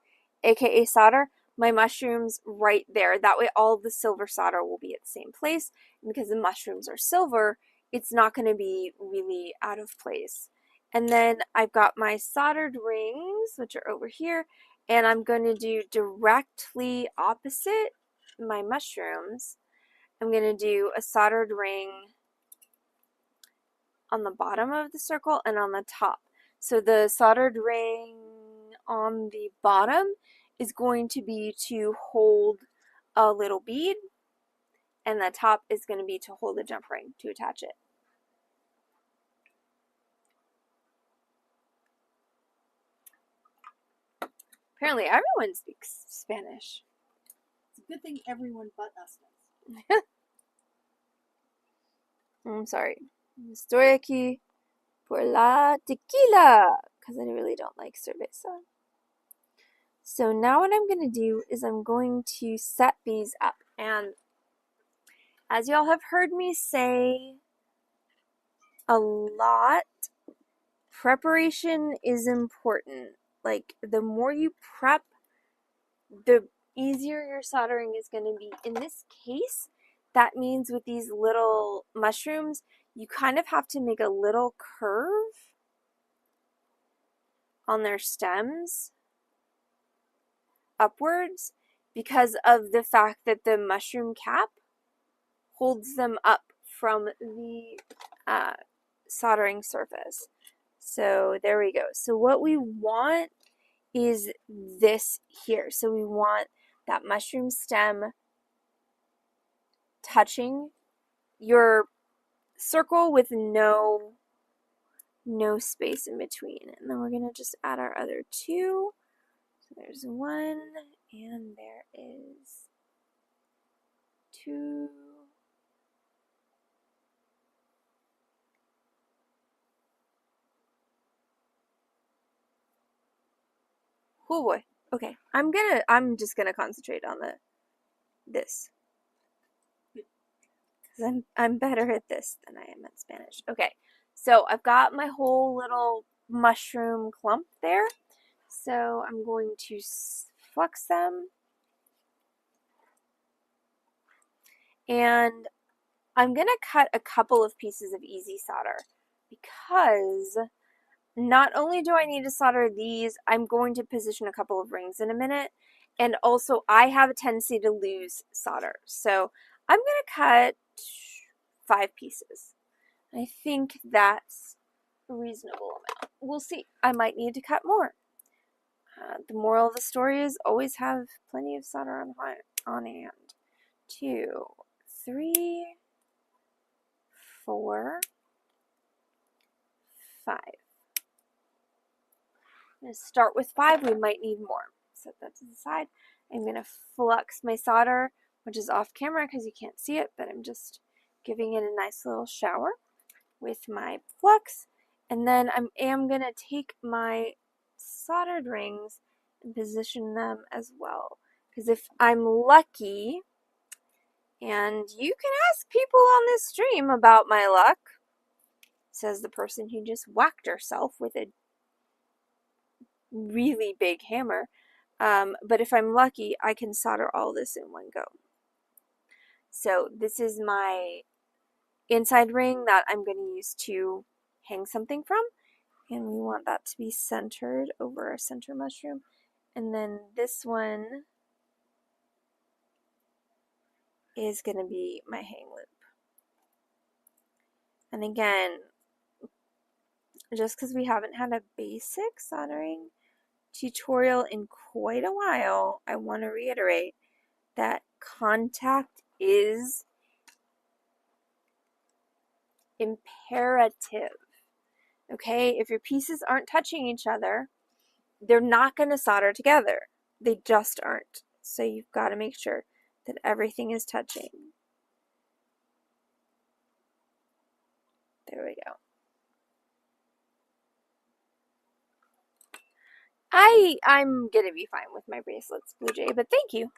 aka solder, my mushrooms right there. That way all the silver solder will be at the same place. And because the mushrooms are silver, it's not going to be really out of place. And then I've got my soldered rings, which are over here, and I'm going to do directly opposite my mushrooms. I'm going to do a soldered ring on the bottom of the circle and on the top. So the soldered ring on the bottom is going to be to hold a little bead, and the top is going to be to hold a jump ring to attach it. Apparently everyone speaks Spanish. It's a good thing everyone but us does. I'm sorry. Estoy aquí por la tequila, because I really don't like cerveza. So now what I'm going to do is I'm going to set these up. And as y'all have heard me say a lot, preparation is important. Like, the more you prep, the easier your soldering is going to be. In this case, that means with these little mushrooms, you kind of have to make a little curve on their stems upwards because of the fact that the mushroom cap holds them up from the soldering surface. So there we go. So what we want is this here. So we want that mushroom stem touching your circle with no space in between. And then we're going to just add our other two. So there's one, and there is two. Oh boy. Okay. I'm just gonna concentrate on this. Because I'm better at this than I am at Spanish. Okay. So I've got my whole little mushroom clump there. So I'm going to flex them. And I'm going to cut a couple of pieces of easy solder because not only do I need to solder these, I'm going to position a couple of rings in a minute. And also I have a tendency to lose solder. So I'm going to cut 5 pieces. I think that's a reasonable amount. We'll see. I might need to cut more. The moral of the story is always have plenty of solder on hand. 2, 3, 4, 5. I'm going to start with 5. We might need more. Set that to the side. I'm going to flux my solder, which is off camera because you can't see it, but I'm just giving it a nice little shower with my flux. And then I am going to take my soldered rings and position them as well. Because if I'm lucky, and you can ask people on this stream about my luck, says the person who just whacked herself with a really big hammer. But if I'm lucky, I can solder all this in one go. So this is my inside ring that I'm going to use to hang something from. And we want that to be centered over our center mushroom. And then this one is going to be my hang loop. And again, just because we haven't had a basic soldering tutorial in quite a while, I want to reiterate that contact is imperative. Okay, if your pieces aren't touching each other, they're not going to solder together. They just aren't. So you've got to make sure that everything is touching. There we go. I'm going to be fine with my bracelets, Blue Jay, but thank you.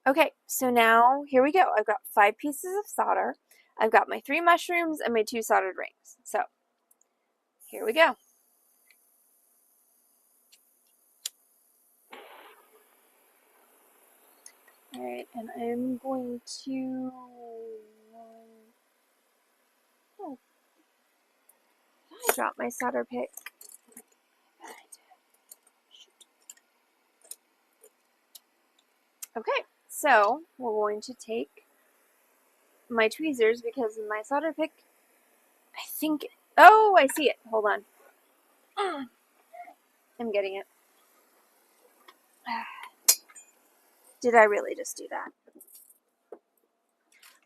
Okay, so now here we go. I've got 5 pieces of solder. I've got my 3 mushrooms and my 2 soldered rings. So here we go. Alright, and I'm going to... Oh, I dropped my solder pick. Okay, so we're going to take my tweezers because my solder pick, I think... Oh, I see it. Hold on. I'm getting it. Did I really just do that?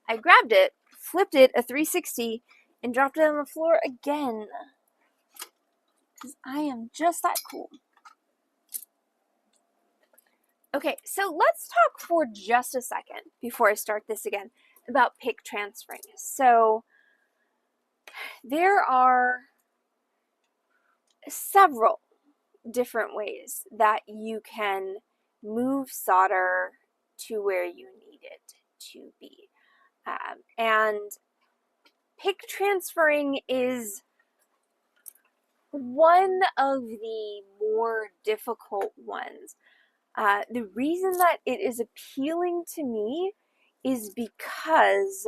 I grabbed it, flipped it a 360, and dropped it on the floor again. Because I am just that cool. Okay, so let's talk for just a second before I start this again about pick transferring. So there are several different ways that you can move solder to where you need it to be. And pick transferring is one of the more difficult ones. The reason that it is appealing to me is because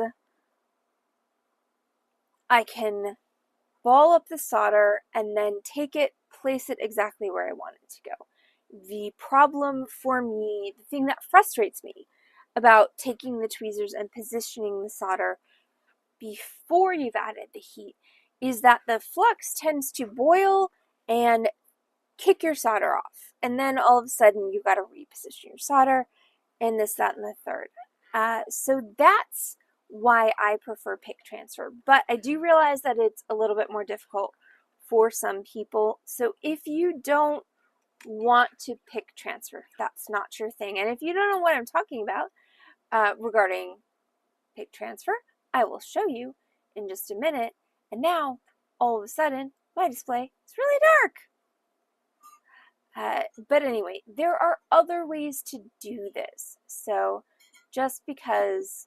I can ball up the solder and then take it, place it exactly where I want it to go. The problem for me, the thing that frustrates me about taking the tweezers and positioning the solder before you've added the heat is that the flux tends to boil and kick your solder off. And then all of a sudden you've got to reposition your solder and this, that, and the third. So that's why I prefer pick transfer. But I do realize that it's a little bit more difficult for some people. So if you don't want to pick transfer, that's not your thing. And if you don't know what I'm talking about regarding pick transfer, I will show you in just a minute. And now, all of a sudden, my display is really dark. But anyway, there are other ways to do this. So just because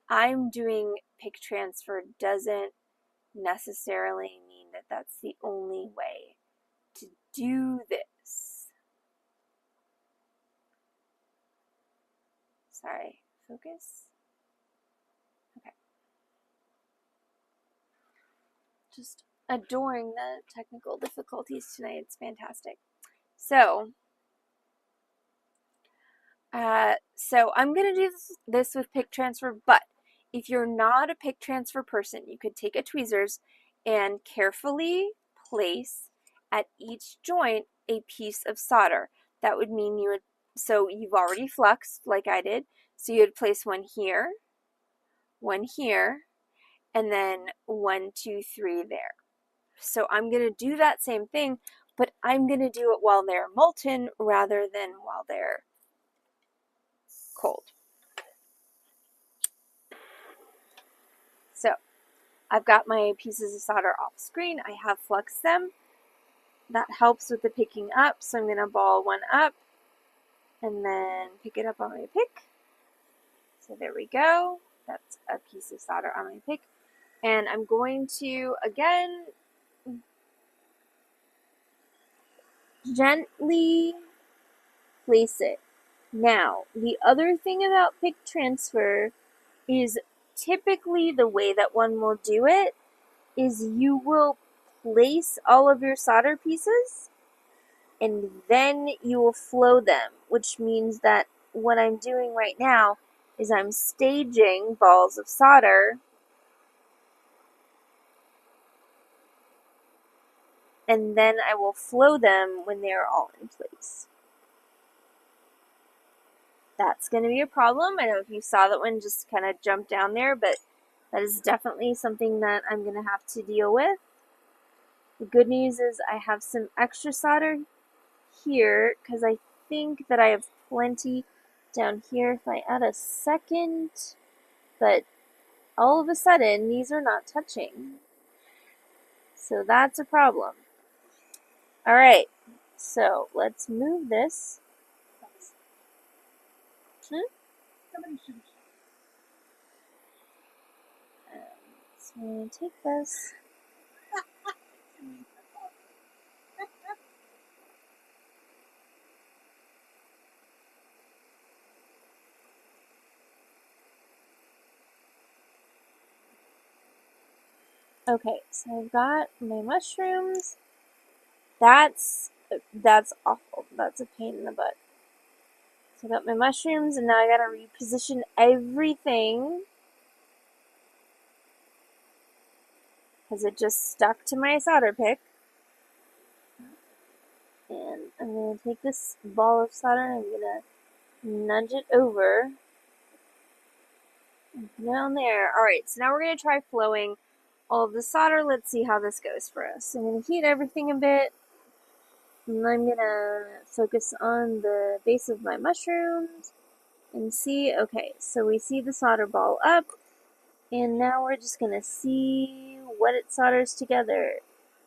I'm doing pick transfer doesn't necessarily mean that that's the only way to do this. Sorry, focus. Okay. Just adoring the technical difficulties tonight. It's fantastic. So I'm going to do this with pick transfer, but if you're not a pick transfer person, you could take a tweezers and carefully place at each joint a piece of solder. That would mean you would, so you've already fluxed like I did, so you would place one here, and then 1, 2, 3 there. So I'm going to do that same thing, but I'm going to do it while they're molten rather than while they're cold. So I've got my pieces of solder off screen. I have fluxed them. That helps with the picking up. So I'm going to ball one up and then pick it up on my pick. So there we go. That's a piece of solder on my pick. And I'm going to, again, gently place it. Now, the other thing about pick transfer is typically the way that one will do it is you will place all of your solder pieces and then you will flow them, which means that what I'm doing right now is I'm staging balls of solder and then I will flow them when they're all in place. That's going to be a problem. I don't know if you saw that one just kind of jumped down there, but that is definitely something that I'm going to have to deal with. The good news is I have some extra solder here because I think that I have plenty down here if I add a second, but all of a sudden these are not touching. So that's a problem. All right, so let's move this. Somebody should. So I'm going to take this. Okay, so I've got my mushrooms. That's awful. That's a pain in the butt. So I got my mushrooms, and now I gotta reposition everything because it just stuck to my solder pick. And I'm gonna take this ball of solder and I'm gonna nudge it over and put it on there. Alright, so now we're gonna try flowing all of the solder. Let's see how this goes for us. So I'm gonna heat everything a bit. And I'm gonna focus on the base of my mushrooms and see, okay, so we see the solder ball up, and now we're just gonna see what it solders together,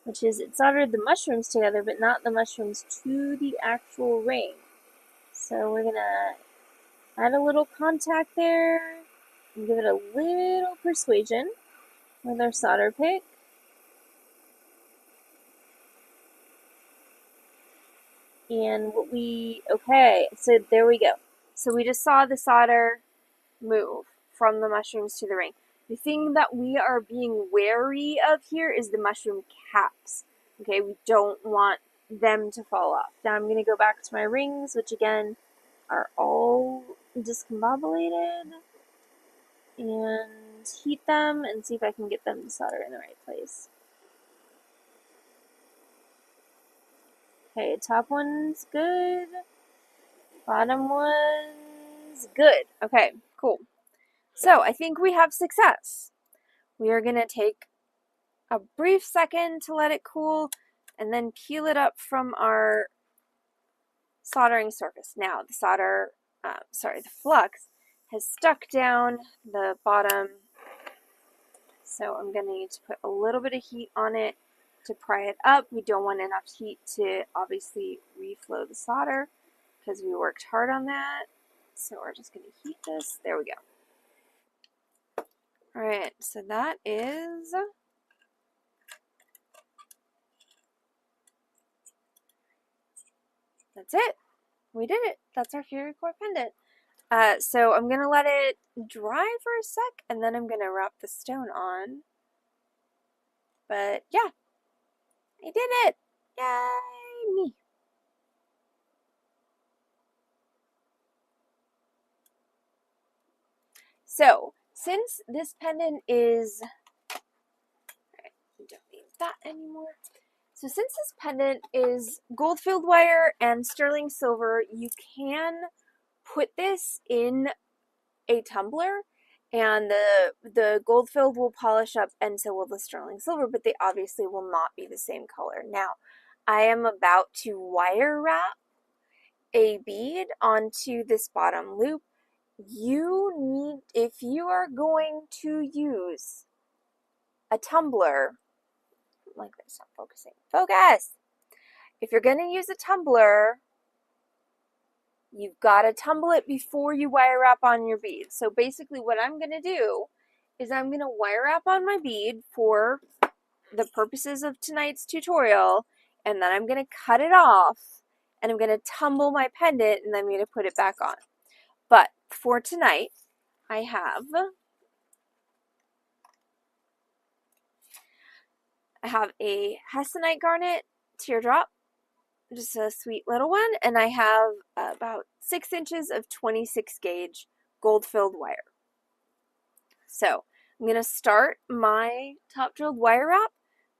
which is it soldered the mushrooms together, but not the mushrooms to the actual ring. So we're gonna add a little contact there and give it a little persuasion with our solder pick. And okay, so there we go. So we just saw the solder move from the mushrooms to the ring. The thing that we are being wary of here is the mushroom caps. Okay, we don't want them to fall off. Now I'm going to go back to my rings, which again are all discombobulated, and heat them and see if I can get them to solder in the right place. Okay, top one's good. Bottom one's good. Okay, cool. So I think we have success. We are going to take a brief second to let it cool and then peel it up from our soldering surface. Now the flux has stuck down the bottom, so I'm going to need to put a little bit of heat on it to pry it up. We don't want enough heat to obviously reflow the solder because we worked hard on that. So we're just going to heat this. There we go. Alright, so that's it. We did it. That's our Fairycore pendant. So I'm going to let it dry for a sec, and then I'm going to wrap the stone on. But yeah, I did it! Yay, me! So, since this pendant is... Alright, we don't need that anymore. So since this pendant is gold filled wire and sterling silver, you can put this in a tumbler and the gold filled will polish up and so will the sterling silver, but they obviously will not be the same color. Now, I am about to wire wrap a bead onto this bottom loop, if you are going to use a tumbler, like this, not focusing, focus! If you're going to use a tumbler, you've got to tumble it before you wire wrap on your bead. So basically what I'm going to do is I'm going to wire wrap on my bead for the purposes of tonight's tutorial, and then I'm going to cut it off, and I'm going to tumble my pendant, and then I'm going to put it back on. But for tonight, I have a Hessonite garnet teardrop, just a sweet little one, and I have about 6 inches of 26 gauge gold filled wire. So I'm going to start my top drilled wire wrap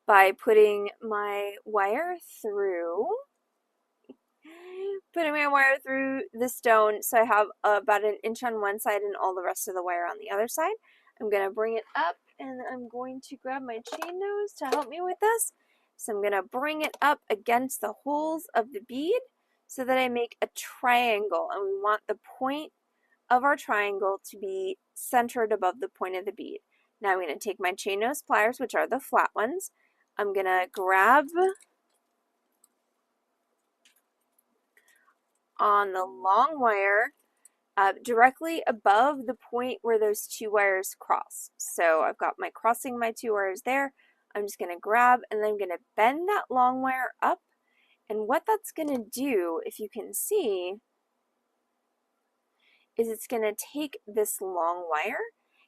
by putting my wire through the stone, so I have about an inch on one side and all the rest of the wire on the other side. I'm going to bring it up, and I'm going to grab my chain nose to help me with this. So I'm going to bring it up against the holes of the bead so that I make a triangle, and we want the point of our triangle to be centered above the point of the bead. Now I'm going to take my chain nose pliers, which are the flat ones. I'm going to grab on the long wire directly above the point where those two wires cross. So I've got crossing my two wires there. I'm just going to grab, and then I'm going to bend that long wire up. And what that's going to do, if you can see, is it's going to take this long wire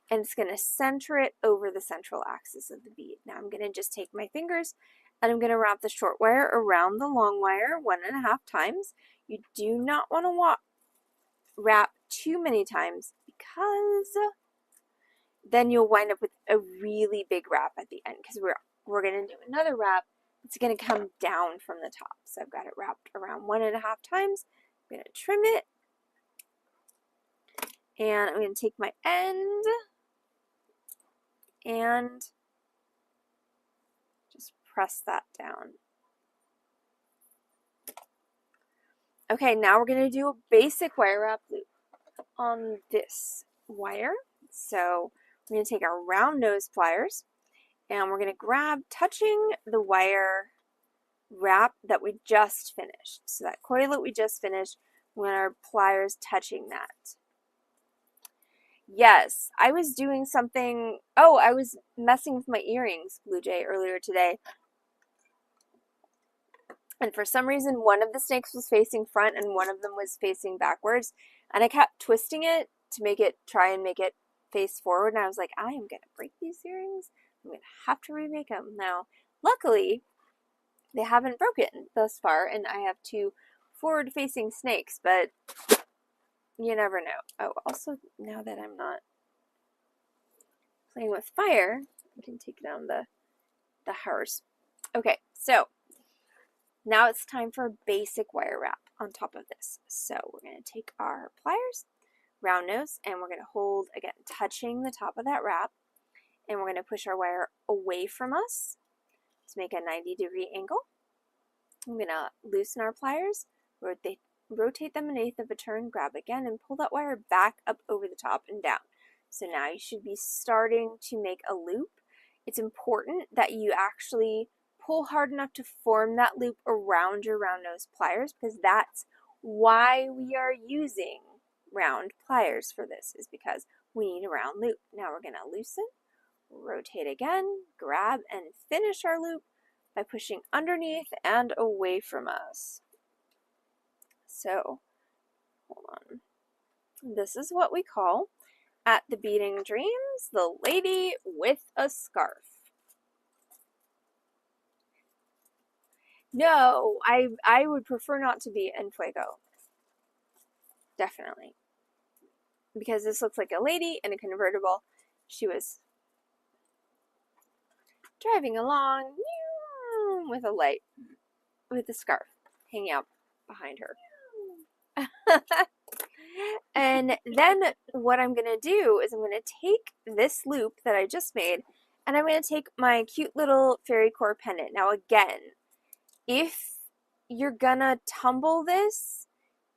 and it's going to center it over the central axis of the bead. Now I'm going to just take my fingers and I'm going to wrap the short wire around the long wire 1.5 times. You do not want to wrap too many times, because then you'll wind up with a really big wrap at the end, because we're going to do another wrap. It's going to come down from the top. So I've got it wrapped around 1.5 times. I'm going to trim it, and I'm going to take my end and just press that down. Okay, now we're going to do a basic wire wrap loop on this wire. So we're going to take our round nose pliers, and we're going to grab, touching the wire wrap that we just finished. So that coil that we just finished, when our pliers touching that. Yes, I was doing something. Oh, I was messing with my earrings, Blue Jay, earlier today. And for some reason, one of the snakes was facing front and one of them was facing backwards. And I kept twisting it to try and make it face forward. And I was like, I am going to break these earrings. I'm going to have to remake them. Now, luckily, they haven't broken thus far, and I have 2 forward-facing snakes, but you never know. Oh, also, now that I'm not playing with fire, I can take down the hairs. Okay, so now it's time for a basic wire wrap on top of this. So we're going to take our pliers, round nose, and we're going to hold, again, touching the top of that wrap, and we're going to push our wire away from us to make a 90-degree angle. I'm going to loosen our pliers, rotate them 1/8 of a turn, grab again, and pull that wire back up over the top and down. So now you should be starting to make a loop. It's important that you actually pull hard enough to form that loop around your round nose pliers, because that's why we are using round pliers for this, is because we need a round loop. Now we're going to loosen, rotate again, grab, and finish our loop by pushing underneath and away from us. So, hold on. This is what we call, at the Beading Dreams, the lady with a scarf. No, I would prefer not to be in Fuego. Definitely. Because this looks like a lady in a convertible. She was driving along with a light, with a scarf hanging out behind her. And then what I'm going to do is I'm going to take this loop that I just made, and I'm going to take my cute little Fairycore pendant. Now again, if you're going to tumble this,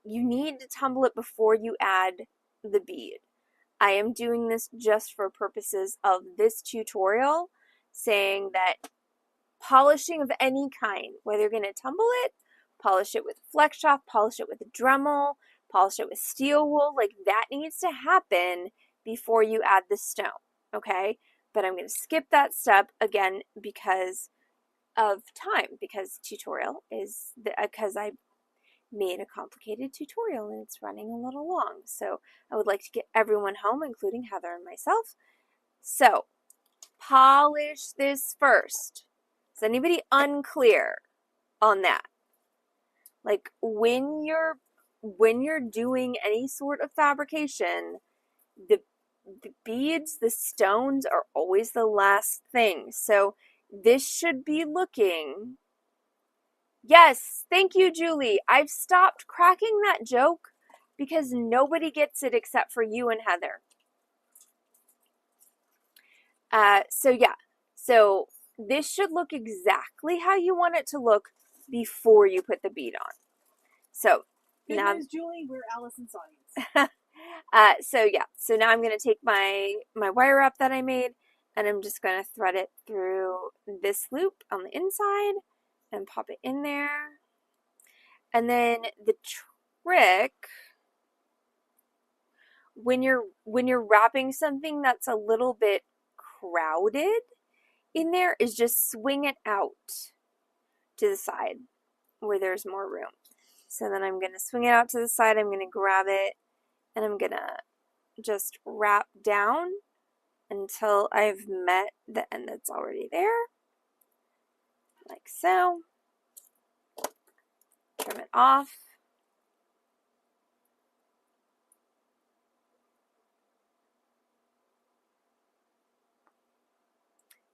you need to tumble it before you add the bead. I am doing this just for purposes of this tutorial, saying that polishing of any kind, whether you're going to tumble it, polish it with flex shop, polish it with a Dremel, polish it with steel wool, like that needs to happen before you add the stone, okay? But I'm going to skip that step again because of time, because tutorial is, because I made a complicated tutorial and it's running a little long. So I would like to get everyone home, including Heather and myself. So polish this first. Is anybody unclear on that? Like when you're doing any sort of fabrication, the beads, the stones are always the last thing. So this should be looking. Yes, thank you, Julie. I've stopped cracking that joke because nobody gets it except for you and Heather. So this should look exactly how you want it to look before you put the bead on. So good now, news, Julie, we're Allison's so audience. so now I'm going to take my wire up that I made, and I'm just going to thread it through this loop on the inside and pop it in there. And then the trick, when you're wrapping something that's a little bit crowded in there, is just swing it out to the side where there's more room. So then I'm going to swing it out to the side, I'm going to grab it, and I'm going to just wrap down until I've met the end that's already there, like so. Trim it off.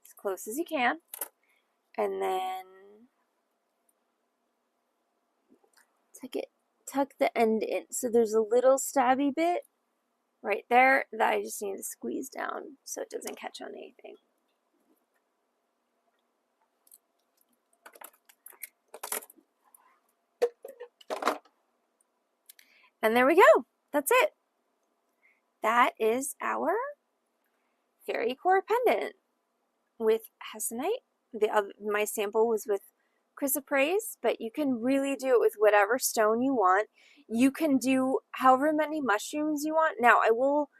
As close as you can. And then tuck the end in. So there's a little stabby bit right there that I just need to squeeze down so it doesn't catch on anything. And there we go. That's it. That is our Fairycore pendant with hessonite. My sample was with chrysoprase, but you can really do it with whatever stone you want. You can do however many mushrooms you want. Now, I will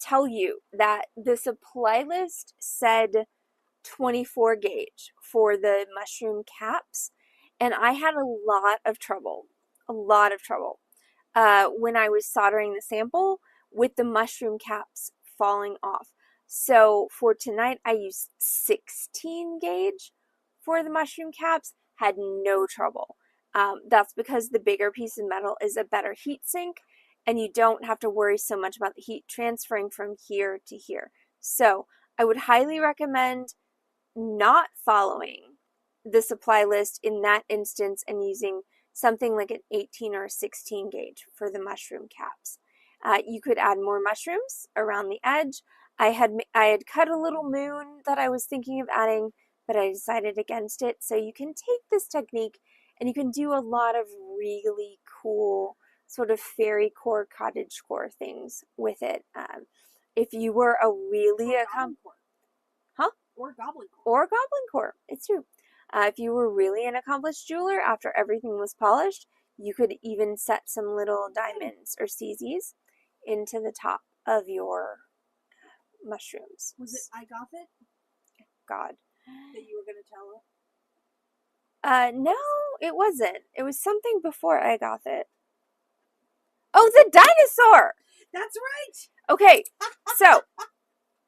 tell you that the supply list said 24 gauge for the mushroom caps, and I had a lot of trouble when I was soldering the sample with the mushroom caps falling off. So for tonight, I used 16 gauge for the mushroom caps, had no trouble. That's because the bigger piece of metal is a better heat sink, and you don't have to worry so much about the heat transferring from here to here. So I would highly recommend not following the supply list in that instance and using something like an 18 or 16 gauge for the mushroom caps. You could add more mushrooms around the edge. I had cut a little moon that I was thinking of adding, but I decided against it. So you can take this technique and you can do a lot of really cool sort of fairycore, cottagecore things with it. If you were a really or goblin core, it's true. If you were really an accomplished jeweler, after everything was polished, you could even set some little diamonds or CZs into the top of your mushrooms. Was it I got it? God. That you were going to tell us? No, it wasn't. It was something before I got it. Oh, the dinosaur! That's right! Okay, so,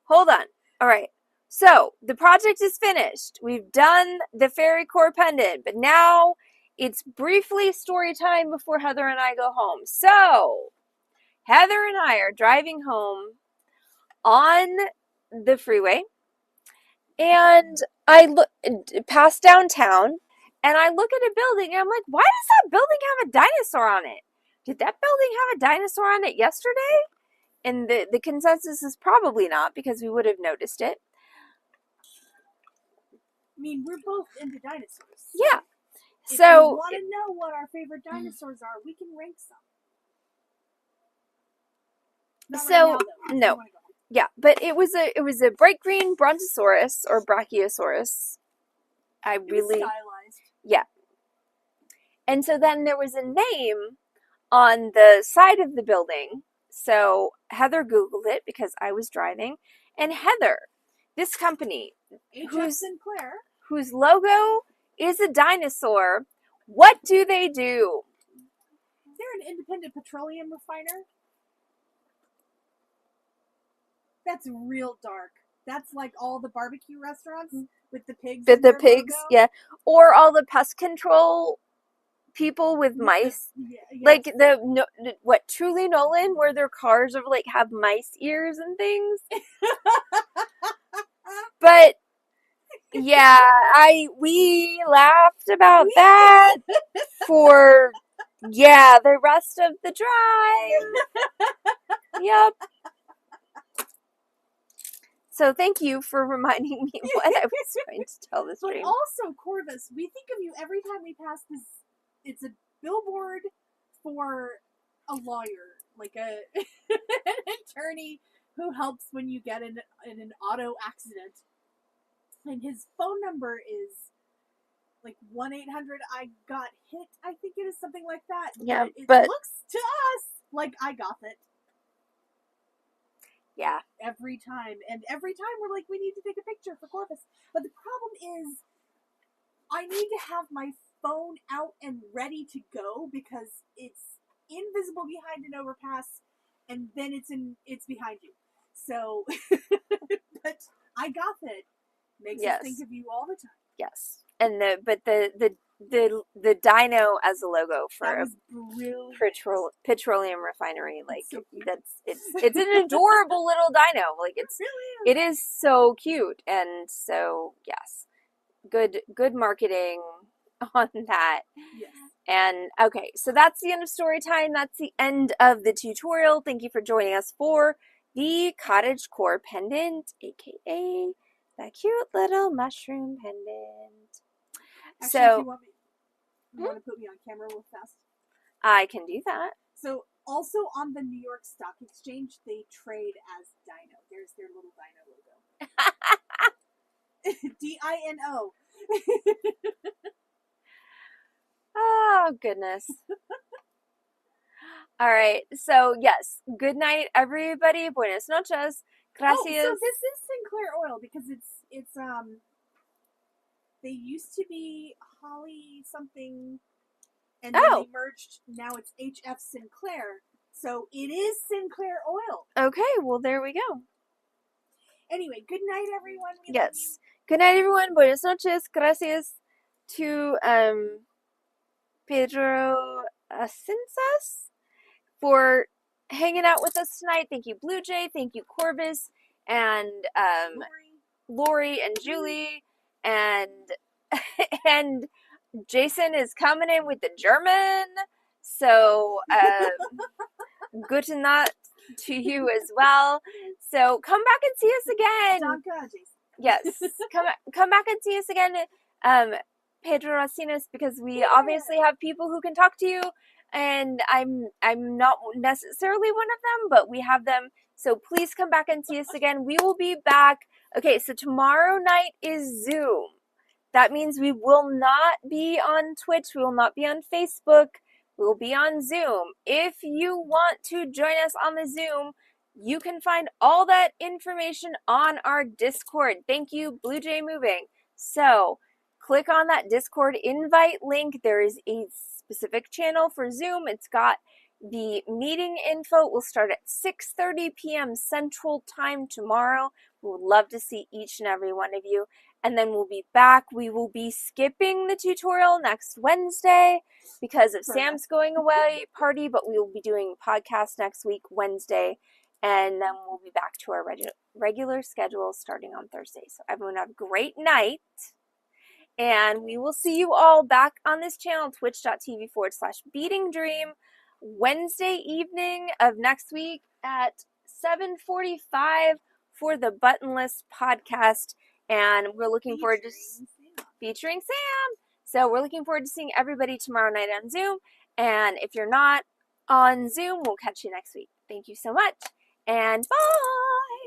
hold on. All right. So, the project is finished. We've done the Fairycore pendant, but now it's briefly story time before Heather and I go home. So, Heather and I are driving home on the freeway, and I look past downtown, and I look at a building, and I'm like, why does that building have a dinosaur on it? Did that building have a dinosaur on it yesterday? And the consensus is probably not, because we would have noticed it. I mean, we're both into dinosaurs. Yeah. If So you want to know what our favorite dinosaurs are, we can rank some. Not right now, So though. no, yeah, but it was a bright green brontosaurus or brachiosaurus. It was stylized. Yeah. And so then there was a name on the side of the building. So Heather Googled it because I was driving. And Heather, this company, H.F. Sinclair, whose logo is a dinosaur, what do they do? They're an independent petroleum refiner. That's real dark. That's like all the barbecue restaurants with the pigs. With the pigs, logo. yeah. Or all the pest control people with mice. Yes. Like what Truly Nolan, where their cars are like have mice ears and things. But yeah, we laughed about that for the rest of the drive. Yep. So thank you for reminding me what I was trying to tell this dream. But also, Corvus, we think of you every time we pass this. It's a billboard for a lawyer, like an attorney who helps when you get in an auto accident. And his phone number is like 1-800-I-GOT-HIT, I think it is, something like that. Yeah, but it looks to us like I got it. Yeah. Every time. And every time we're like, we need to take a picture for Corvus. But the problem is, I need to have my phone out and ready to go because it's invisible behind an overpass, and then it's behind you. So, but I got it. Makes us think of you all the time. Yes, and the dino as a logo for a petroleum refinery, like so it's an adorable little dino. Like it is so cute, and so yes, good marketing on that. Yes. And okay, so that's the end of story time. That's the end of the tutorial. Thank you for joining us for the cottagecore pendant, aka that cute little mushroom pendant. Actually, so, if you want to put me on camera real fast? I can do that. So, also on the New York Stock Exchange, they trade as Dino. There's their little Dino logo. DINO. Oh, goodness. All right. So, yes. Good night, everybody. Buenas noches. Gracias. Oh, so this is Sinclair Oil because it's they used to be Holly something, and then they merged. Now it's HF Sinclair. So it is Sinclair Oil. Okay, well, there we go. Anyway, good night, everyone. We love you. Good night, everyone. Buenas noches. Gracias to Pedro Asensas for hanging out with us tonight. Thank you, Blue Jay. Thank you, Corvus, and Lori and Julie, and and Jason is coming in with the German. So guten Nacht to you as well. So come back and see us again. Danke, Jason. Yes, come back and see us again, Pedro Racinas, because we obviously have people who can talk to you, and I'm not necessarily one of them, but we have them. So please come back and see us again. We will be back. Okay, so tomorrow night is Zoom. That means we will not be on Twitch. We will not be on Facebook. We will be on Zoom. If you want to join us on the Zoom, you can find all that information on our Discord. Thank you, Blue Jay Moving. So click on that Discord invite link. There is a specific channel for Zoom. It's got the meeting info. We'll start at 6:30 p.m. Central Time tomorrow. We would love to see each and every one of you. And then we'll be back. We will be skipping the tutorial next Wednesday because of Sam's going away party, but we will be doing podcast next week, Wednesday. And then we'll be back to our regular schedule starting on Thursday. So everyone have a great night. And we will see you all back on this channel, twitch.tv/Beading Dream, Wednesday evening of next week at 7:45 for the Buttonless podcast. And we're looking forward to featuring Sam. So we're looking forward to seeing everybody tomorrow night on Zoom. And if you're not on Zoom, we'll catch you next week. Thank you so much. and bye!